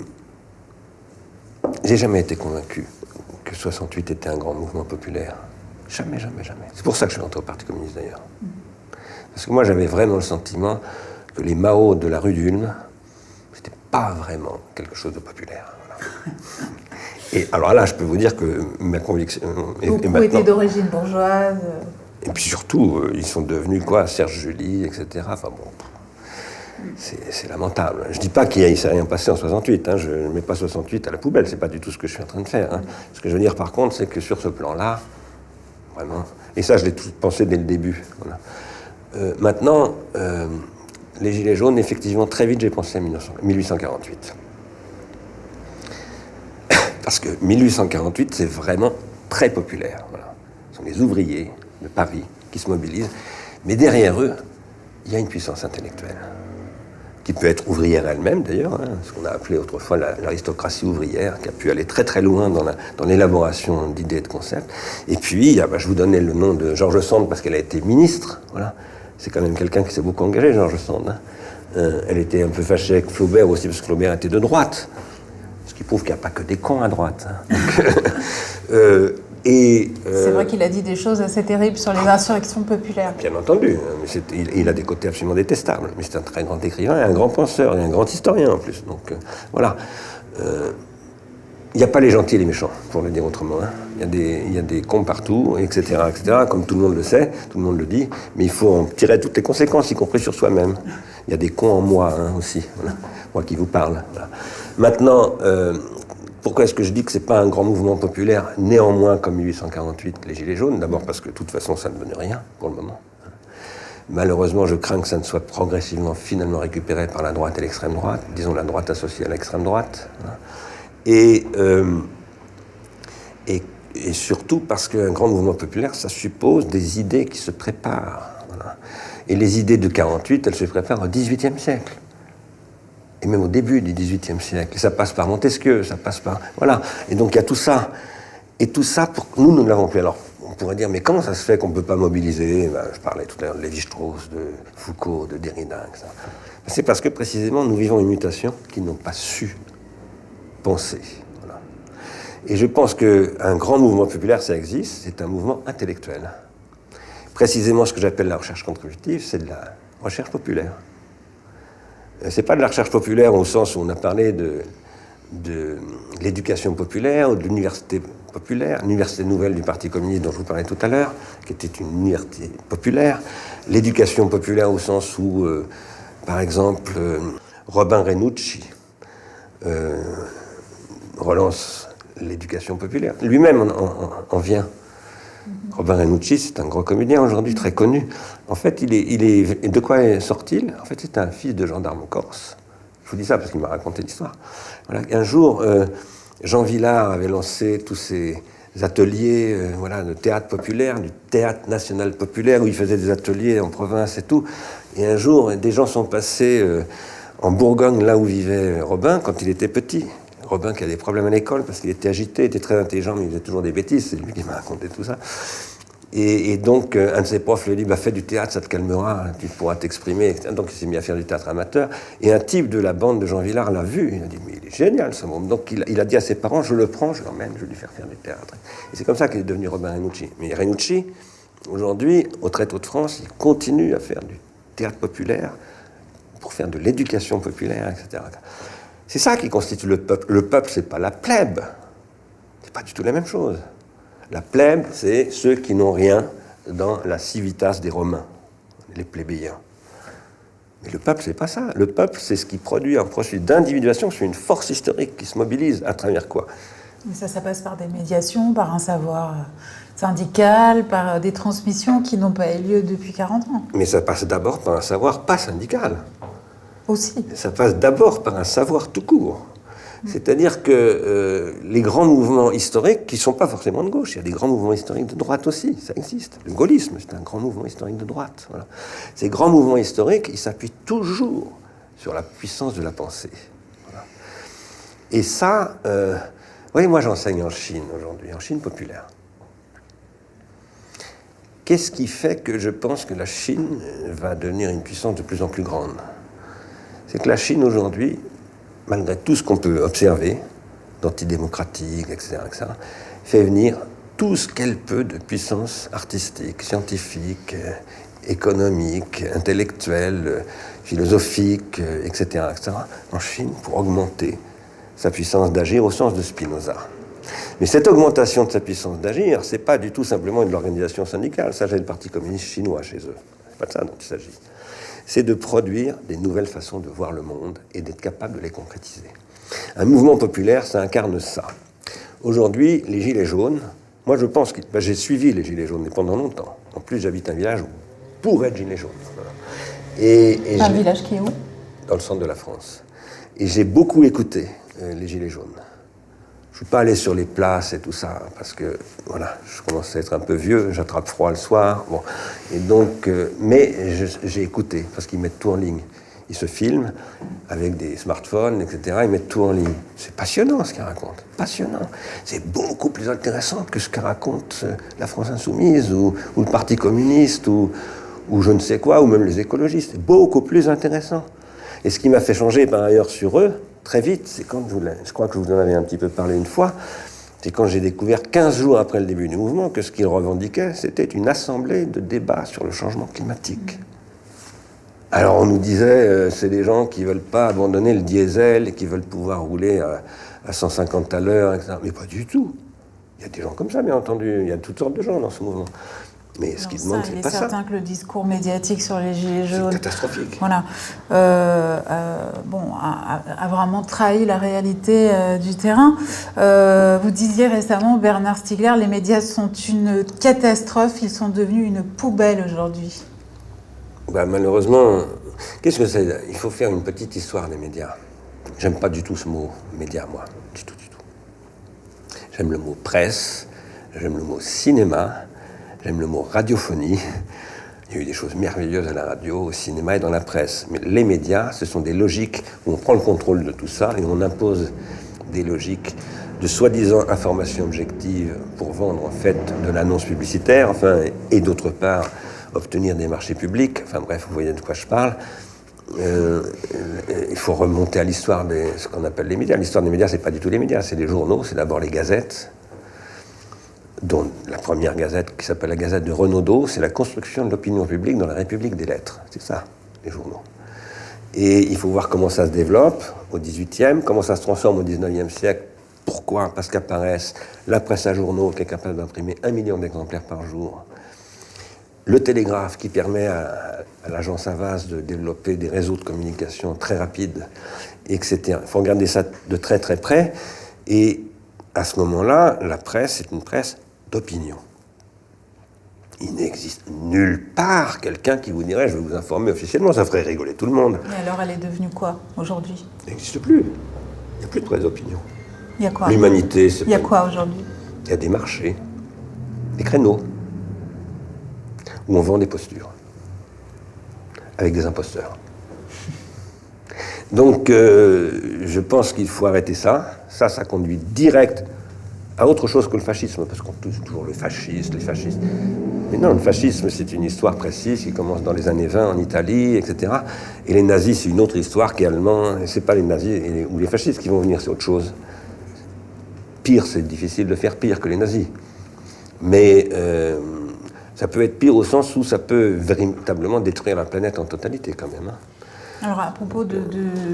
j'ai jamais été convaincu que 68 était un grand mouvement populaire. Jamais, jamais, jamais. C'est pour ça que je suis entré au Parti communiste d'ailleurs. Parce que moi, j'avais vraiment le sentiment que les Mao de la rue d'Ulm, c'était pas vraiment quelque chose de populaire. Voilà. Et alors là, je peux vous dire que ma conviction... Beaucoup étaient d'origine bourgeoise. Et puis surtout, ils sont devenus quoi, Serge July, etc. Enfin bon, c'est lamentable. Je dis pas qu'il ne s'est rien passé en 68, hein, je ne mets pas 68 à la poubelle, c'est pas du tout ce que je suis en train de faire. Hein. Ce que je veux dire par contre, c'est que sur ce plan-là, vraiment... Et ça, je l'ai tout pensé dès le début. Voilà. Maintenant... les Gilets jaunes, effectivement, très vite, j'ai pensé à 1848. Parce que 1848, c'est vraiment très populaire. Voilà. Ce sont les ouvriers de Paris qui se mobilisent. Mais derrière eux, il y a une puissance intellectuelle, qui peut être ouvrière elle-même, d'ailleurs, hein, ce qu'on a appelé autrefois l'aristocratie ouvrière, qui a pu aller très très loin dans l'élaboration d'idées et de concepts. Et puis, je vous donnais le nom de George Sand, parce qu'elle a été ministre, voilà. C'est quand même quelqu'un qui s'est beaucoup engagé, George Sand. Hein. Elle était un peu fâchée avec Flaubert aussi, parce que Flaubert était de droite. Ce qui prouve qu'il n'y a pas que des cons à droite. Hein. C'est vrai qu'il a dit des choses assez terribles sur les insurrections populaires. Bien entendu. Mais il a des côtés absolument détestables. Mais c'est un très grand écrivain, et un grand penseur, et un grand historien en plus. Donc voilà. Il n'y a pas les gentils et les méchants, pour le dire autrement. Hein. Il y a des cons partout, etc., comme tout le monde le sait, tout le monde le dit, mais il faut en tirer toutes les conséquences, y compris sur soi-même. Il y a des cons en moi, hein, aussi, voilà. Moi qui vous parle. Voilà. Maintenant, pourquoi est-ce que je dis que ce n'est pas un grand mouvement populaire, néanmoins comme 1848, les Gilets jaunes? D'abord parce que de toute façon, ça ne donne rien, pour le moment. Malheureusement, je crains que ça ne soit progressivement, finalement récupéré par la droite et l'extrême droite, disons la droite associée à l'extrême droite. Voilà. Et surtout parce qu'un grand mouvement populaire, ça suppose des idées qui se préparent. Voilà. Et les idées de 48, elles se préparent au XVIIIe siècle. Et même au début du XVIIIe siècle. Et ça passe par Montesquieu, ça passe par... Voilà. Et donc il y a tout ça. Et tout ça, nous ne l'avons plus. Alors, on pourrait dire, mais comment ça se fait qu'on ne peut pas mobiliser? Je parlais tout à l'heure de Lévi-Strauss, de Foucault, de Derrida, etc. C'est parce que précisément, nous vivons une mutation qu'ils n'ont pas su penser. Voilà. Et je pense qu'un grand mouvement populaire, ça existe, c'est un mouvement intellectuel. Précisément, ce que j'appelle la recherche contributive, c'est de la recherche populaire. C'est pas de la recherche populaire au sens où on a parlé de l'éducation populaire ou de l'université populaire, l'université nouvelle du Parti communiste dont je vous parlais tout à l'heure, qui était une université populaire. L'éducation populaire au sens où, par exemple, Robin Renucci relance l'éducation populaire. Lui-même en vient Robin Renucci, c'est un grand comédien aujourd'hui très connu. En fait, de quoi sort-il? En fait, c'est un fils de gendarme corse. Je vous dis ça parce qu'il m'a raconté l'histoire. Voilà. Un jour, Jean Vilar avait lancé tous ces ateliers de théâtre populaire, du théâtre national populaire, où il faisait des ateliers en province et tout. Et un jour, des gens sont passés en Bourgogne, là où vivait Robin, quand il était petit. Robin qui a des problèmes à l'école parce qu'il était agité, était très intelligent, mais il faisait toujours des bêtises. C'est lui qui m'a raconté tout ça. Et donc, un de ses profs lui dit fais du théâtre, ça te calmera, tu pourras t'exprimer. Donc, il s'est mis à faire du théâtre amateur. Et un type de la bande de Jean Vilar l'a vu. Il a dit mais il est génial ce monde. Donc, il a dit à ses parents je le prends, je l'emmène, je vais lui faire du théâtre. Et c'est comme ça qu'il est devenu Robin Renucci. Mais Renucci, aujourd'hui, au Tréteau de France, il continue à faire du théâtre populaire pour faire de l'éducation populaire, etc. C'est ça qui constitue le peuple. Le peuple, c'est pas la plèbe. C'est pas du tout la même chose. La plèbe, c'est ceux qui n'ont rien dans la civitas des Romains, les plébéiens. Mais le peuple, c'est pas ça. Le peuple, c'est ce qui produit un processus d'individuation sur une force historique qui se mobilise à travers quoi? Mais ça passe par des médiations, par un savoir syndical, par des transmissions qui n'ont pas eu lieu depuis 40 ans. Mais ça passe d'abord par un savoir pas syndical. Aussi. Ça passe d'abord par un savoir tout court. C'est-à-dire que les grands mouvements historiques, qui ne sont pas forcément de gauche, il y a des grands mouvements historiques de droite aussi, ça existe. Le gaullisme, c'est un grand mouvement historique de droite. Voilà. Ces grands mouvements historiques, ils s'appuient toujours sur la puissance de la pensée. Voilà. Et ça, oui, moi j'enseigne en Chine aujourd'hui, en Chine populaire. Qu'est-ce qui fait que je pense que la Chine va devenir une puissance de plus en plus grande? C'est que la Chine aujourd'hui, malgré tout ce qu'on peut observer, d'antidémocratique, etc., fait venir tout ce qu'elle peut de puissance artistique, scientifique, économique, intellectuelle, philosophique, etc., en Chine pour augmenter sa puissance d'agir au sens de Spinoza. Mais cette augmentation de sa puissance d'agir, c'est pas du tout simplement de l'organisation syndicale. Ça, j'ai le Parti communiste chinois chez eux. C'est pas de ça dont il s'agit. C'est de produire des nouvelles façons de voir le monde et d'être capable de les concrétiser. Un mouvement populaire, ça incarne ça. Aujourd'hui, les Gilets jaunes, moi je pense que j'ai suivi les Gilets jaunes pendant longtemps. En plus, j'habite un village où pour être Gilets jaunes. Voilà. Un village qui est où? Dans le centre de la France. Et j'ai beaucoup écouté les Gilets jaunes. Je ne suis pas allé sur les places et tout ça, parce que, voilà, je commence à être un peu vieux, j'attrape froid le soir, bon. Et donc, mais j'ai écouté, parce qu'ils mettent tout en ligne. Ils se filment avec des smartphones, etc., ils mettent tout en ligne. C'est passionnant ce qu'ils racontent, passionnant. C'est beaucoup plus intéressant que ce que raconte la France Insoumise, ou le Parti communiste, ou je ne sais quoi, ou même les écologistes. C'est beaucoup plus intéressant. Et ce qui m'a fait changer, par ailleurs, sur eux, très vite, c'est quand je crois que je vous en avais un petit peu parlé une fois, c'est quand j'ai découvert 15 jours après le début du mouvement que ce qu'ils revendiquaient, c'était une assemblée de débats sur le changement climatique. Alors on nous disait, c'est des gens qui ne veulent pas abandonner le diesel et qui veulent pouvoir rouler à 150 à l'heure, etc. Mais pas du tout. Il y a des gens comme ça, bien entendu. Il y a toutes sortes de gens dans ce mouvement. Mais ce qu'ils demandent, c'est pas ça. Il est certain que le discours médiatique sur les Gilets jaunes... C'est catastrophique. Voilà. A vraiment trahi la réalité du terrain. Vous disiez récemment, Bernard Stiegler, les médias sont une catastrophe, ils sont devenus une poubelle aujourd'hui. Malheureusement, qu'est-ce que c'est? Il faut faire une petite histoire des médias. J'aime pas du tout ce mot média, moi. Du tout. J'aime le mot presse, j'aime le mot cinéma, j'aime le mot radiophonie. Il y a eu des choses merveilleuses à la radio, au cinéma et dans la presse. Mais les médias, ce sont des logiques où on prend le contrôle de tout ça et on impose des logiques de soi-disant information objective pour vendre en fait de l'annonce publicitaire, et d'autre part obtenir des marchés publics. Enfin bref, vous voyez de quoi je parle. Il faut remonter à l'histoire de ce qu'on appelle les médias. L'histoire des médias, c'est pas du tout les médias, c'est les journaux, c'est d'abord les gazettes, dont la première gazette qui s'appelle la Gazette de Renaudot, c'est la construction de l'opinion publique dans la République des lettres. C'est ça, les journaux. Et il faut voir comment ça se développe au XVIIIe, comment ça se transforme au XIXe siècle. Pourquoi? Parce qu'apparaissent la presse à journaux qui est capable d'imprimer 1 million d'exemplaires par jour, le télégraphe qui permet à l'agence Havas de développer des réseaux de communication très rapides, etc. Il faut regarder ça de très très près. Et à ce moment-là, la presse est une presse d'opinion. Il n'existe nulle part quelqu'un qui vous dirait « je vais vous informer officiellement », ça ferait rigoler tout le monde. Et alors elle est devenue quoi aujourd'hui? Elle n'existe plus. Il n'y a plus de vraies opinions. Il y a quoi? L'humanité, c'est Il y a quoi aujourd'hui? Il y a des marchés, des créneaux, où on vend des postures, avec des imposteurs. Donc, je pense qu'il faut arrêter ça. Ça conduit direct à autre chose que le fascisme, parce qu'on touche toujours le fasciste, les fascistes. Mais non, le fascisme, c'est une histoire précise qui commence dans les années 20 en Italie, etc. Et les nazis, c'est une autre histoire qui est allemande. Et c'est pas les nazis ou les fascistes qui vont venir, c'est autre chose. Pire, c'est difficile de faire pire que les nazis. Mais ça peut être pire au sens où ça peut véritablement détruire la planète en totalité, quand même. Hein. Alors, à propos de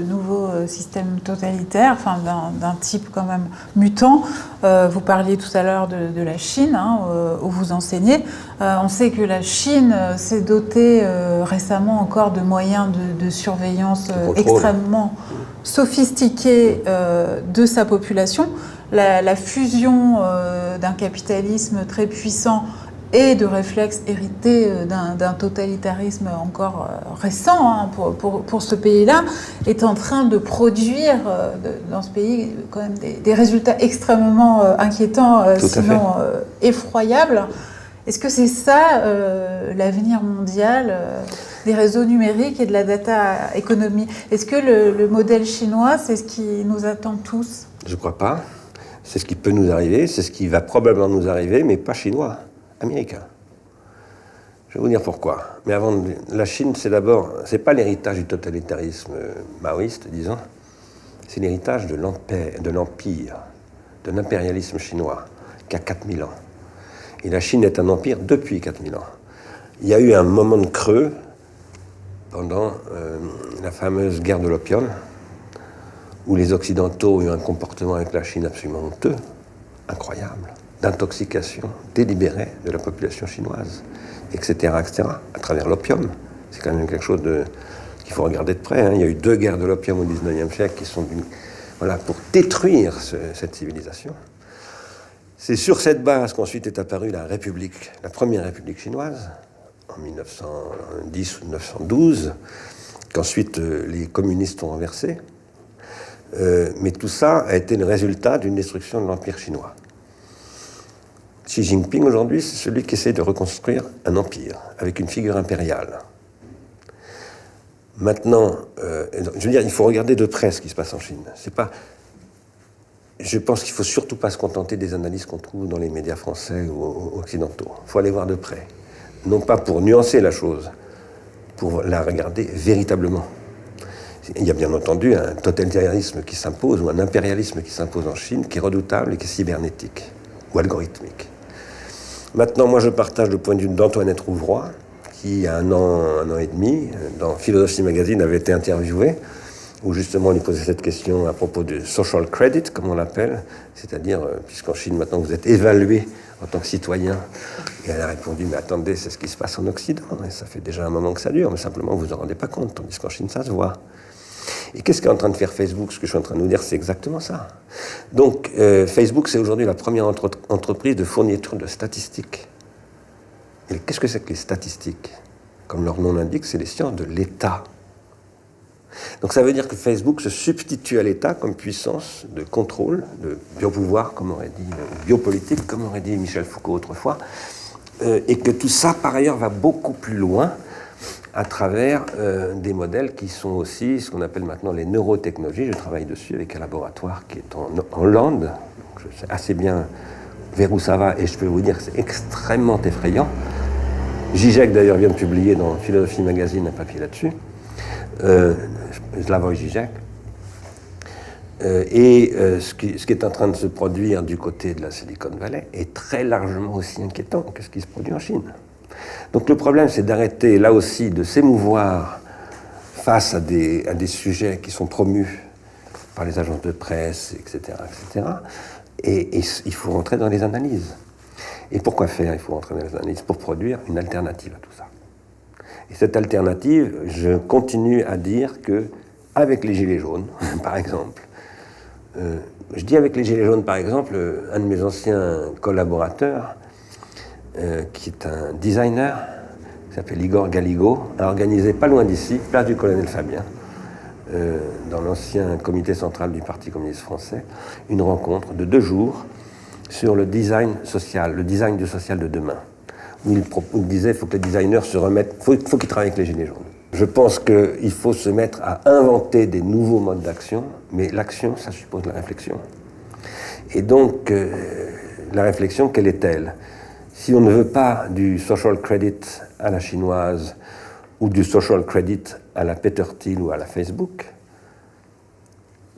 nouveaux systèmes totalitaires, enfin d'un type quand même mutant, vous parliez tout à l'heure de la Chine, hein, où vous enseignez. On sait que la Chine s'est dotée récemment encore de moyens de surveillance extrêmement sophistiqués de sa population. La fusion d'un capitalisme très puissant et de réflexes hérités d'un totalitarisme encore récent hein, pour ce pays-là, est en train de produire dans ce pays quand même des résultats extrêmement inquiétants, sinon effroyables. Est-ce que c'est ça l'avenir mondial des réseaux numériques et de la data économie? Est-ce que le modèle chinois, c'est ce qui nous attend tous? Je ne crois pas. C'est ce qui peut nous arriver, c'est ce qui va probablement nous arriver, mais pas chinois. Américain. Je vais vous dire pourquoi. Mais avant, la Chine, c'est pas l'héritage du totalitarisme maoïste, disons, c'est l'héritage de l'empire, de l'impérialisme chinois, qui a 4000 ans. Et la Chine est un empire depuis 4000 ans. Il y a eu un moment de creux pendant la fameuse guerre de l'opium, où les Occidentaux ont eu un comportement avec la Chine absolument honteux, incroyable, d'intoxication délibérée de la population chinoise, etc., à travers l'opium. C'est quand même quelque chose qu'il faut regarder de près. Hein. Il y a eu 2 guerres de l'opium au XIXe siècle qui sont pour détruire cette civilisation. C'est sur cette base qu'ensuite est apparue la première république chinoise, en 1910 ou 1912, qu'ensuite les communistes ont renversé. Mais tout ça a été le résultat d'une destruction de l'empire chinois. Xi Jinping, aujourd'hui, c'est celui qui essaie de reconstruire un empire, avec une figure impériale. Maintenant, je veux dire, il faut regarder de près ce qui se passe en Chine. Je pense qu'il ne faut surtout pas se contenter des analyses qu'on trouve dans les médias français ou occidentaux. Il faut aller voir de près. Non pas pour nuancer la chose, pour la regarder véritablement. Il y a bien entendu un totalitarisme qui s'impose, ou un impérialisme qui s'impose en Chine, qui est redoutable et qui est cybernétique, ou algorithmique. Maintenant, moi, je partage le point de vue d'Antoinette Rouvroy, qui, il y a un an et demi, dans Philosophie Magazine, avait été interviewé, où justement on lui posait cette question à propos du social credit, comme on l'appelle, c'est-à-dire, puisqu'en Chine, maintenant, vous êtes évalué en tant que citoyen. Et elle a répondu, mais attendez, c'est ce qui se passe en Occident, et ça fait déjà un moment que ça dure, mais simplement, vous ne vous en rendez pas compte, tandis qu'en Chine, ça se voit. Et qu'est-ce qu'est en train de faire Facebook? Ce que je suis en train de vous dire, c'est exactement ça. Donc, Facebook, c'est aujourd'hui la première entreprise de fourniture de statistiques. Et qu'est-ce que c'est que les statistiques? Comme leur nom l'indique, c'est les sciences de l'État. Donc ça veut dire que Facebook se substitue à l'État comme puissance de contrôle, de biopouvoir, comme aurait dit, biopolitique, comme aurait dit Michel Foucault autrefois, et que tout ça, par ailleurs, va beaucoup plus loin à travers des modèles qui sont aussi ce qu'on appelle maintenant les neurotechnologies. Je travaille dessus avec un laboratoire qui est en Hollande, donc je sais assez bien vers où ça va, et je peux vous dire que c'est extrêmement effrayant. Zizek, d'ailleurs, vient de publier dans Philosophie Magazine un papier là-dessus. Slavoj Zizek. Ce qui est en train de se produire du côté de la Silicon Valley est très largement aussi inquiétant que ce qui se produit en Chine. Donc le problème, c'est d'arrêter là aussi de s'émouvoir face à des sujets qui sont promus par les agences de presse, etc., etc. Et il faut rentrer dans les analyses. Et pourquoi faire? Il faut rentrer dans les analyses pour produire une alternative à tout ça. Et cette alternative, je continue à dire que avec les Gilets jaunes, par exemple, je dis avec les Gilets jaunes, par exemple, un de mes anciens collaborateurs qui est un designer, qui s'appelle Igor Galigo, a organisé pas loin d'ici, place du Colonel Fabien, dans l'ancien comité central du Parti communiste français, une rencontre de 2 jours sur le design social, le design du social de demain. Où il disait qu'il faut que les designers se remettent, faut qu'ils travaillent avec les gilets jaunes. Je pense qu'il faut se mettre à inventer des nouveaux modes d'action, mais l'action, ça suppose la réflexion. Et donc, la réflexion, quelle est-elle? Si on ne veut pas du social credit à la chinoise ou du social credit à la Peter Thiel ou à la Facebook,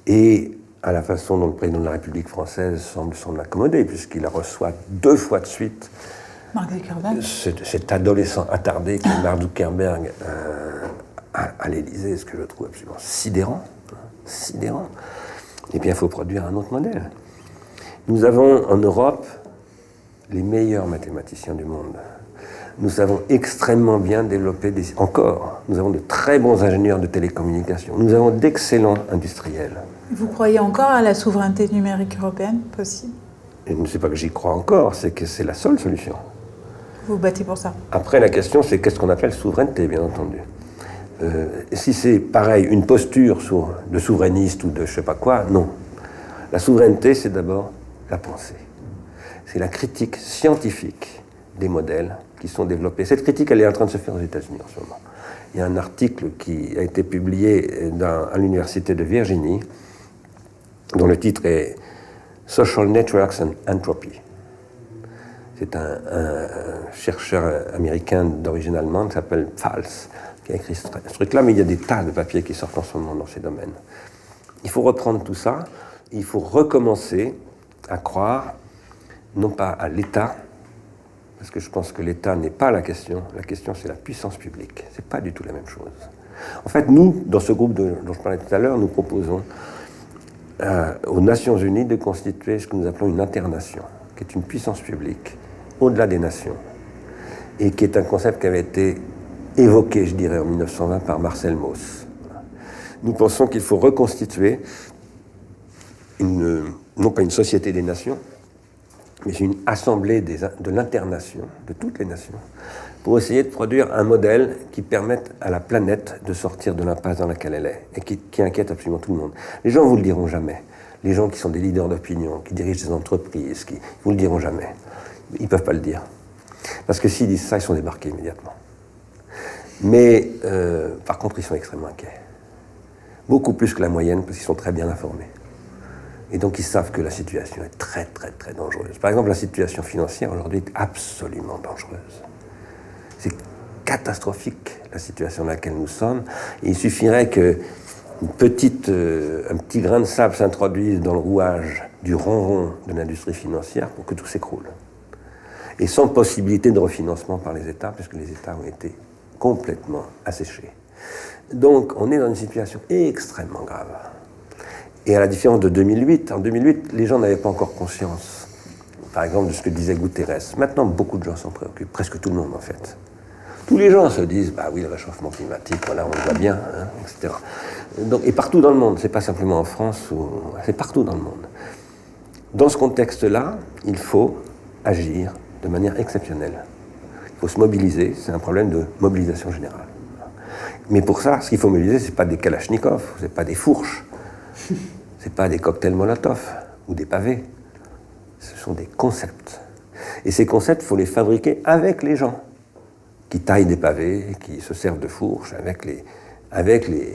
et à la façon dont le président de la République française semble s'en accommoder, puisqu'il la reçoit 2 fois de suite, Mark Zuckerberg. cet adolescent attardé qui est Mark Zuckerberg à l'Élysée, ce que je trouve absolument sidérant, sidérant. Eh bien, il faut produire un autre modèle. Nous avons en Europe les meilleurs mathématiciens du monde. Nous savons extrêmement bien développer nous avons de très bons ingénieurs de télécommunications. Nous avons d'excellents industriels. Vous croyez encore à la souveraineté numérique européenne possible? Et ne sais pas que j'y crois encore, c'est que c'est la seule solution. Vous vous battez pour ça? Après, la question, c'est qu'est-ce qu'on appelle souveraineté, bien entendu. Si c'est pareil, une posture de souverainiste ou de je sais pas quoi, non. La souveraineté, c'est d'abord la pensée. C'est la critique scientifique des modèles qui sont développés. Cette critique, elle est en train de se faire aux États-Unis en ce moment. Il y a un article qui a été publié à l'université de Virginie, dont le titre est Social Networks and Entropy. C'est un chercheur américain d'origine allemande qui s'appelle Pfalz, qui a écrit ce truc-là, mais il y a des tas de papiers qui sortent en ce moment dans ces domaines. Il faut reprendre tout ça, il faut recommencer à croire, non pas à l'État, parce que je pense que l'État n'est pas la question c'est la puissance publique, c'est pas du tout la même chose. En fait, nous, dans ce groupe dont je parlais tout à l'heure, nous proposons aux Nations Unies de constituer ce que nous appelons une internation, qui est une puissance publique au-delà des nations, et qui est un concept qui avait été évoqué, je dirais, en 1920 par Marcel Mauss. Nous pensons qu'il faut reconstituer non pas une société des nations, mais une assemblée de l'internation, de toutes les nations, pour essayer de produire un modèle qui permette à la planète de sortir de l'impasse dans laquelle elle est, et qui inquiète absolument tout le monde. Les gens ne vous le diront jamais. Les gens qui sont des leaders d'opinion, qui dirigent des entreprises, ne vous le diront jamais. Ils ne peuvent pas le dire. Parce que s'ils disent ça, ils sont débarqués immédiatement. Mais par contre, ils sont extrêmement inquiets. Beaucoup plus que la moyenne, parce qu'ils sont très bien informés. Et donc, ils savent que la situation est très, très, très dangereuse. Par exemple, la situation financière aujourd'hui est absolument dangereuse. C'est catastrophique, la situation dans laquelle nous sommes. Et il suffirait qu'un petit grain de sable s'introduise dans le rouage du ronron de l'industrie financière pour que tout s'écroule. Et sans possibilité de refinancement par les États, puisque les États ont été complètement asséchés. Donc, on est dans une situation extrêmement grave. Et à la différence de 2008, en 2008, les gens n'avaient pas encore conscience, par exemple, de ce que disait Guterres. Maintenant, beaucoup de gens s'en préoccupent, presque tout le monde en fait. Tous les gens se disent, bah oui, le réchauffement climatique, voilà, on le voit bien, hein, etc. Donc, et partout dans le monde, c'est pas simplement en France, c'est partout dans le monde. Dans ce contexte-là, il faut agir de manière exceptionnelle. Il faut se mobiliser, c'est un problème de mobilisation générale. Mais pour ça, ce qu'il faut mobiliser, c'est pas des kalachnikovs, c'est pas des fourches, c'est pas des cocktails Molotov ou des pavés. Ce sont des concepts. Et ces concepts, il faut les fabriquer avec les gens qui taillent des pavés, qui se servent de fourches, avec les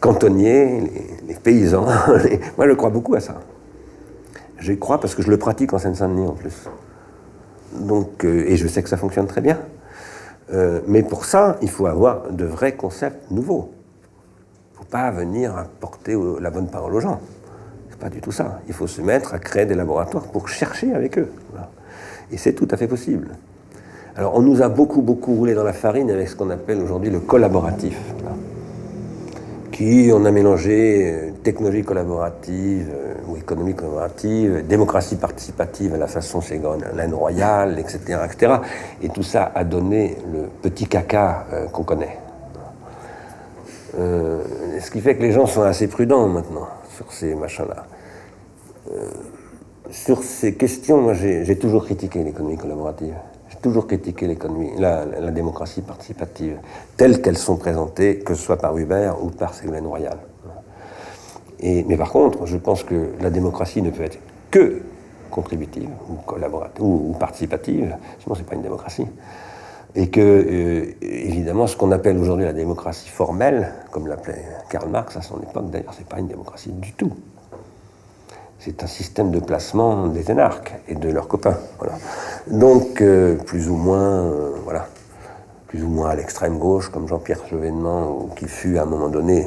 cantonniers, les paysans. Moi, je crois beaucoup à ça. Je crois parce que je le pratique en Seine-Saint-Denis en plus. Donc, et je sais que ça fonctionne très bien. Mais pour ça, il faut avoir de vrais concepts nouveaux. Il ne faut pas venir apporter la bonne parole aux gens. Ce n'est pas du tout ça. Il faut se mettre à créer des laboratoires pour chercher avec eux. Voilà. Et c'est tout à fait possible. Alors, on nous a beaucoup roulé dans la farine avec ce qu'on appelle aujourd'hui le collaboratif. Voilà. On a mélangé technologie collaborative ou économie collaborative, démocratie participative à la façon Ségolène Royal, etc., etc. Et tout ça a donné le petit caca qu'on connaît. Ce qui fait que les gens sont assez prudents maintenant sur ces machins-là. Sur ces questions, moi j'ai toujours critiqué l'économie collaborative. J'ai toujours critiqué l'économie, la démocratie participative, telles qu'elles sont présentées, que ce soit par Hubert ou par Ségolène Royal. Mais par contre, je pense que la démocratie ne peut être que contributive ou collaborative ou participative, sinon c'est pas une démocratie. Et que, évidemment, ce qu'on appelle aujourd'hui la démocratie formelle, comme l'appelait Karl Marx à son époque, d'ailleurs, c'est pas une démocratie du tout. C'est un système de placement des énarques et de leurs copains. Voilà. Donc, plus ou moins à l'extrême gauche, comme Jean-Pierre Chevènement, ou qui fut à un moment donné.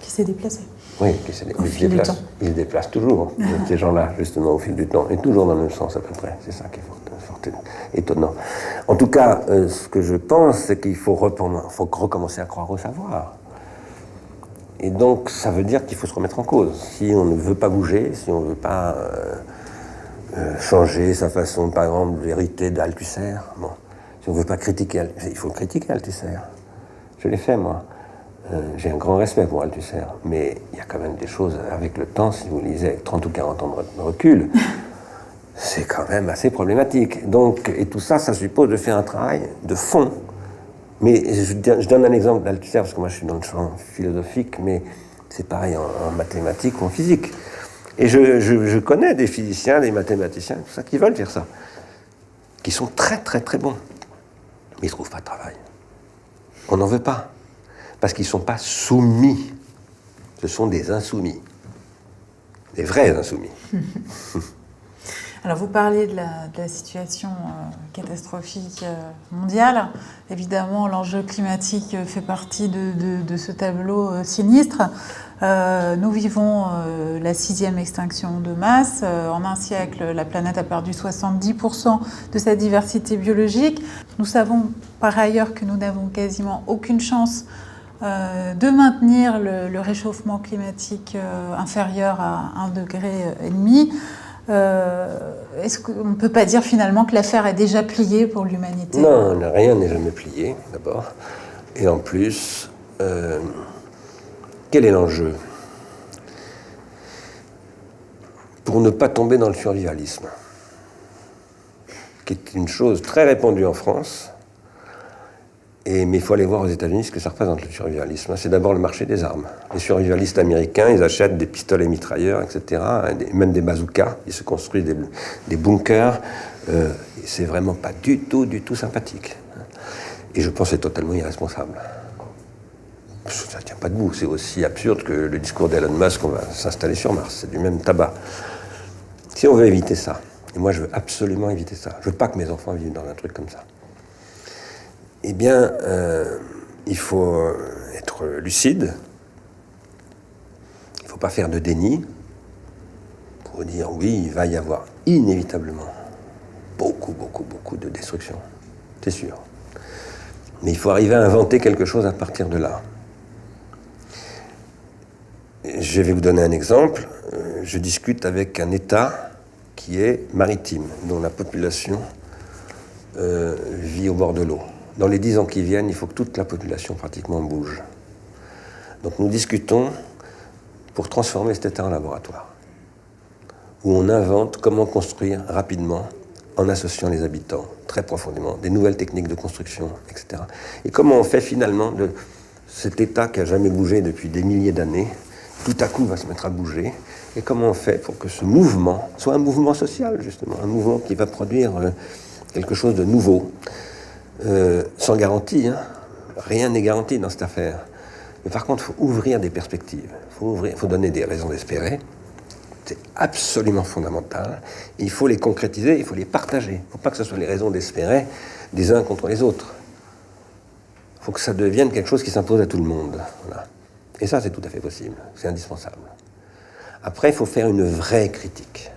Qui s'est déplacé. Oui, il se déplace toujours, ces gens-là, justement, au fil du temps, et toujours dans le même sens à peu près. C'est ça qui est fort étonnant. En tout cas, ce que je pense, c'est qu'il faut recommencer à croire au savoir. Et donc, ça veut dire qu'il faut se remettre en cause. Si on ne veut pas bouger, si on ne veut pas changer sa façon, par exemple, d'hériter d'Althusser, si on ne veut pas critiquer, il faut critiquer Althusser. Je l'ai fait, moi. J'ai un grand respect pour Althusser, mais il y a quand même des choses, avec le temps, si vous lisez avec 30 ou 40 ans de recul, c'est quand même assez problématique. Donc, et tout ça, ça suppose de faire un travail de fond. Mais je donne un exemple d'Althusser, parce que moi je suis dans le champ philosophique, mais c'est pareil en mathématiques ou en physique. Et je connais des physiciens, des mathématiciens, tout ça, qui veulent faire ça, qui sont très très très bons, mais ils ne trouvent pas de travail. On n'en veut pas, parce qu'ils ne sont pas soumis. Ce sont des insoumis, des vrais insoumis. Alors, vous parliez de la situation catastrophique mondiale. Évidemment, l'enjeu climatique fait partie de ce tableau sinistre. Nous vivons la 6e extinction de masse. En un siècle, la planète a perdu 70% de sa diversité biologique. Nous savons par ailleurs que nous n'avons quasiment aucune chance de maintenir le réchauffement climatique inférieur à 1,5 degré. Est-ce qu'on ne peut pas dire finalement que l'affaire est déjà pliée pour l'humanité ? Non, rien n'est jamais plié, d'abord. Et en plus, quel est l'enjeu ? Pour ne pas tomber dans le survivalisme, qui est une chose très répandue en France, mais il faut aller voir aux États-Unis ce que ça représente, le survivalisme. C'est d'abord le marché des armes. Les survivalistes américains, ils achètent des pistolets mitrailleurs, etc., même des bazookas. Ils se construisent des bunkers. C'est vraiment pas du tout sympathique. Et je pense que c'est totalement irresponsable. Ça ne tient pas debout. C'est aussi absurde que le discours d'Elon Musk qu'on va s'installer sur Mars. C'est du même tabac. Si on veut éviter ça, et moi je veux absolument éviter ça, je veux pas que mes enfants vivent dans un truc comme ça, eh bien, il faut être lucide, il ne faut pas faire de déni, il faut dire oui, il va y avoir inévitablement beaucoup de destruction, c'est sûr. Mais il faut arriver à inventer quelque chose à partir de là. Je vais vous donner un exemple. Je discute avec un État qui est maritime, dont la population vit au bord de l'eau. Dans les 10 ans qui viennent, il faut que toute la population pratiquement bouge. Donc nous discutons pour transformer cet État en laboratoire, où on invente comment construire rapidement, en associant les habitants très profondément, des nouvelles techniques de construction, etc. Et comment on fait finalement de cet État qui n'a jamais bougé depuis des milliers d'années, tout à coup va se mettre à bouger, et comment on fait pour que ce mouvement soit un mouvement social, justement, un mouvement qui va produire quelque chose de nouveau. Sans garantie, hein. Rien n'est garanti dans cette affaire. Mais par contre, il faut ouvrir des perspectives, il faut donner des raisons d'espérer. C'est absolument fondamental. Et il faut les concrétiser, il faut les partager. Il ne faut pas que ce soit les raisons d'espérer des uns contre les autres. Il faut que ça devienne quelque chose qui s'impose à tout le monde. Voilà. Et ça, c'est tout à fait possible. C'est indispensable. Après, il faut faire une vraie critique.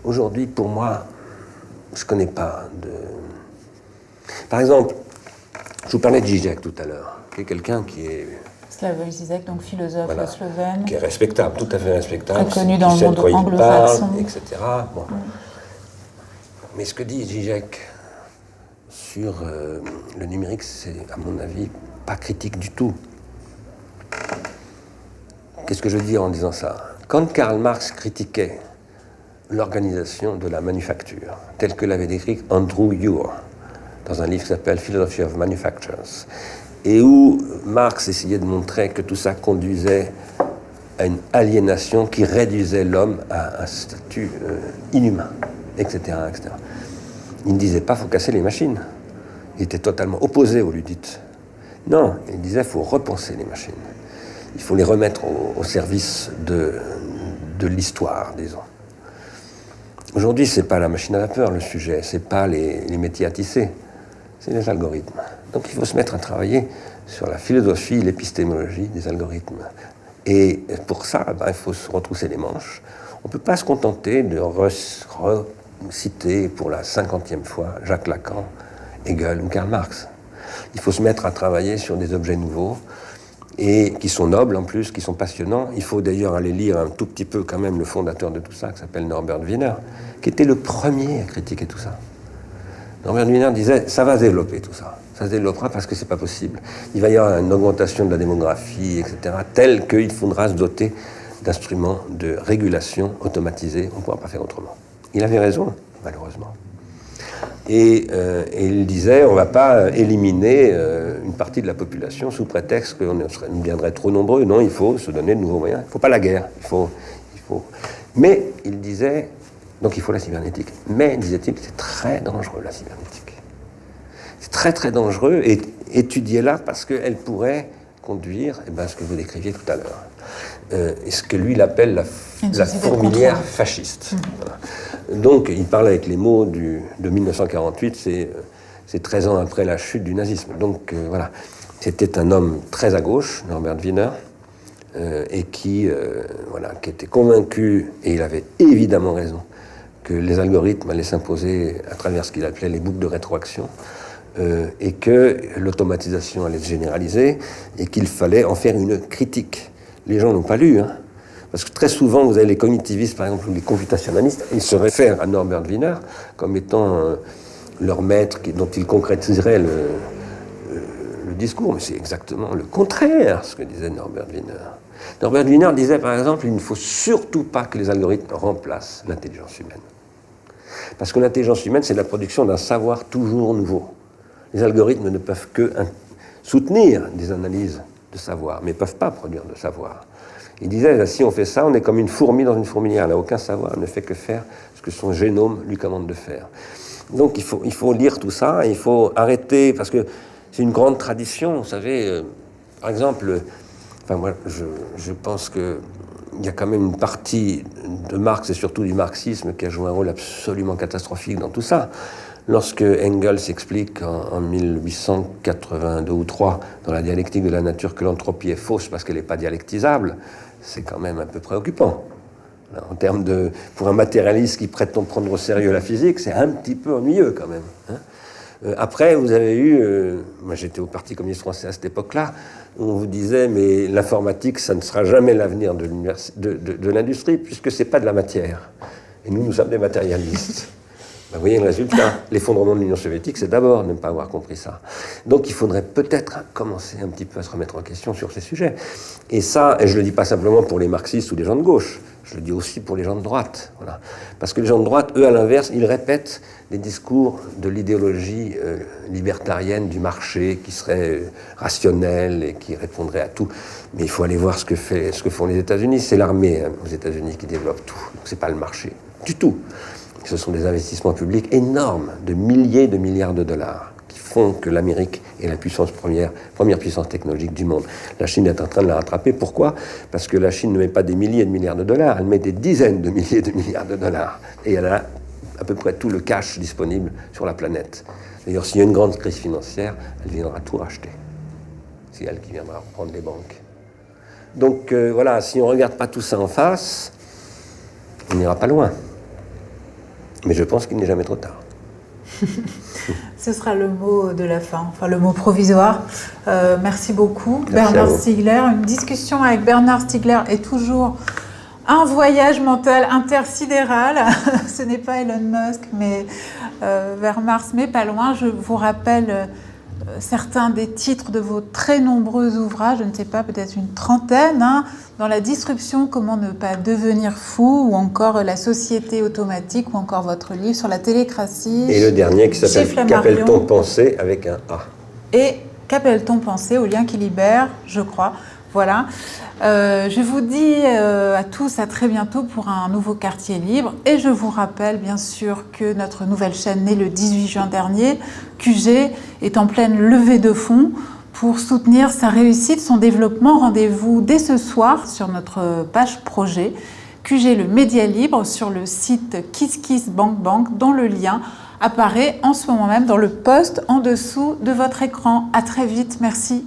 Aujourd'hui, pour moi, je ne connais pas de... Par exemple, je vous parlais de Žižek tout à l'heure, qui est quelqu'un qui est... Slavoj Žižek, donc philosophe slovène. Qui est respectable, tout à fait respectable. Très connu dans le monde anglo-saxon. Etc. Bon. Mais ce que dit Žižek sur le numérique, c'est, à mon avis, pas critique du tout. Qu'est-ce que je veux dire en disant ça ? Quand Karl Marx critiquait l'organisation de la manufacture, telle que l'avait décrit Andrew Ure dans un livre qui s'appelle Philosophy of Manufactures, et où Marx essayait de montrer que tout ça conduisait à une aliénation qui réduisait l'homme à un statut inhumain, etc., etc. Il ne disait pas qu'il faut casser les machines. Il était totalement opposé aux Luddites. Non, il disait qu'il faut repenser les machines. Il faut les remettre au service de l'histoire, disons. Aujourd'hui, ce n'est pas la machine à vapeur le sujet, ce n'est pas les métiers à tisser, c'est les algorithmes. Donc il faut se mettre à travailler sur la philosophie, l'épistémologie des algorithmes. Et pour ça, il faut se retrousser les manches. On ne peut pas se contenter de reciter pour la 50e fois Jacques Lacan, Hegel ou Karl Marx. Il faut se mettre à travailler sur des objets nouveaux et qui sont nobles en plus, qui sont passionnants. Il faut d'ailleurs aller lire un tout petit peu quand même le fondateur de tout ça, qui s'appelle Norbert Wiener, qui était le premier à critiquer tout ça. Norbert Wiener disait, ça va se développer tout ça. Ça se développera parce que c'est pas possible. Il va y avoir une augmentation de la démographie, etc., telle qu'il faudra se doter d'instruments de régulation automatisés. On ne pourra pas faire autrement. Il avait raison, malheureusement. Et il disait, on ne va pas éliminer une partie de la population sous prétexte qu'on deviendrait trop nombreux. Non, il faut se donner de nouveaux moyens. Il ne faut pas la guerre. Il faut... Mais, il disait, donc il faut la cybernétique. Mais, disait-il, c'est très dangereux, la cybernétique. C'est très, très dangereux, et étudiez-la parce qu'elle pourrait conduire ce que vous décriviez tout à l'heure. Et ce que lui, il appelle la fourmilière fasciste. Voilà. Donc, il parle avec les mots de 1948, c'est 13 ans après la chute du nazisme. Donc, voilà. C'était un homme très à gauche, Norbert Wiener, et qui était convaincu, et il avait évidemment raison, que les algorithmes allaient s'imposer à travers ce qu'il appelait les boucles de rétroaction, et que l'automatisation allait se généraliser, et qu'il fallait en faire une critique. Les gens n'ont pas lu, hein. Parce que très souvent, vous avez les cognitivistes, par exemple, ou les computationalistes, ils se réfèrent à Norbert Wiener comme étant leur maître dont ils concrétiseraient le discours. Mais c'est exactement le contraire, ce que disait Norbert Wiener. Norbert Wiener disait, par exemple, il ne faut surtout pas que les algorithmes remplacent l'intelligence humaine. Parce que l'intelligence humaine, c'est la production d'un savoir toujours nouveau. Les algorithmes ne peuvent que soutenir des analyses de savoir, mais ne peuvent pas produire de savoir. Il disait, si on fait ça, on est comme une fourmi dans une fourmilière. Elle n'a aucun savoir, elle ne fait que faire ce que son génome lui commande de faire. Donc il faut lire tout ça, il faut arrêter, parce que c'est une grande tradition, vous savez. Par exemple, moi, je pense qu'il y a quand même une partie de Marx, et surtout du marxisme, qui a joué un rôle absolument catastrophique dans tout ça. Lorsque Engels explique en 1882 ou 3 dans la dialectique de la nature que l'entropie est fausse parce qu'elle n'est pas dialectisable, c'est quand même un peu préoccupant. En termes pour un matérialiste qui prétend prendre au sérieux la physique, c'est un petit peu ennuyeux quand même. Hein. Après, vous avez eu, moi j'étais au Parti communiste français à cette époque-là, où on vous disait, mais l'informatique, ça ne sera jamais l'avenir de l'industrie, puisque ce n'est pas de la matière. Et nous sommes des matérialistes. Vous voyez le résultat. L'effondrement de l'Union soviétique, c'est d'abord ne pas avoir compris ça. Donc il faudrait peut-être commencer un petit peu à se remettre en question sur ces sujets. Et ça, et je ne le dis pas simplement pour les marxistes ou les gens de gauche, je le dis aussi pour les gens de droite. Voilà. Parce que les gens de droite, eux, à l'inverse, ils répètent les discours de l'idéologie libertarienne du marché qui serait rationnelle et qui répondrait à tout. Mais il faut aller voir ce que font les États-Unis. C'est l'armée aux États-Unis qui développe tout. Donc ce n'est pas le marché du tout. Ce sont des investissements publics énormes, de milliers de milliards de dollars, qui font que l'Amérique est la première puissance technologique du monde. La Chine est en train de la rattraper. Pourquoi ? Parce que la Chine ne met pas des milliers de milliards de dollars, elle met des dizaines de milliers de milliards de dollars. Et elle a à peu près tout le cash disponible sur la planète. D'ailleurs, s'il y a une grande crise financière, elle viendra tout racheter. C'est elle qui viendra prendre les banques. Donc voilà, si on ne regarde pas tout ça en face, on n'ira pas loin. Mais je pense qu'il n'est jamais trop tard. Ce sera le mot de la fin, enfin le mot provisoire. Merci beaucoup. Merci Bernard Stiegler. Une discussion avec Bernard Stiegler est toujours un voyage mental intersidéral. Ce n'est pas Elon Musk, mais vers Mars, mais pas loin. Je vous rappelle certains des titres de vos très nombreux ouvrages, je ne sais pas, peut-être une trentaine, hein, dans la disruption, comment ne pas devenir fou, ou encore la société automatique, ou encore votre livre sur la télécratie. Et le dernier qui s'appelle Qu'appelle-t-on penser avec un A. Et Qu'appelle-t-on penser au lien qui libère, je crois. Voilà. Je vous dis à tous à très bientôt pour un nouveau Quartier Libre. Et je vous rappelle bien sûr que notre nouvelle chaîne née le 18 juin dernier, QG, est en pleine levée de fonds pour soutenir sa réussite, son développement. Rendez-vous dès ce soir sur notre page projet QG le Média Libre sur le site KissKissBankBank dont le lien apparaît en ce moment même dans le post en dessous de votre écran. À très vite, merci.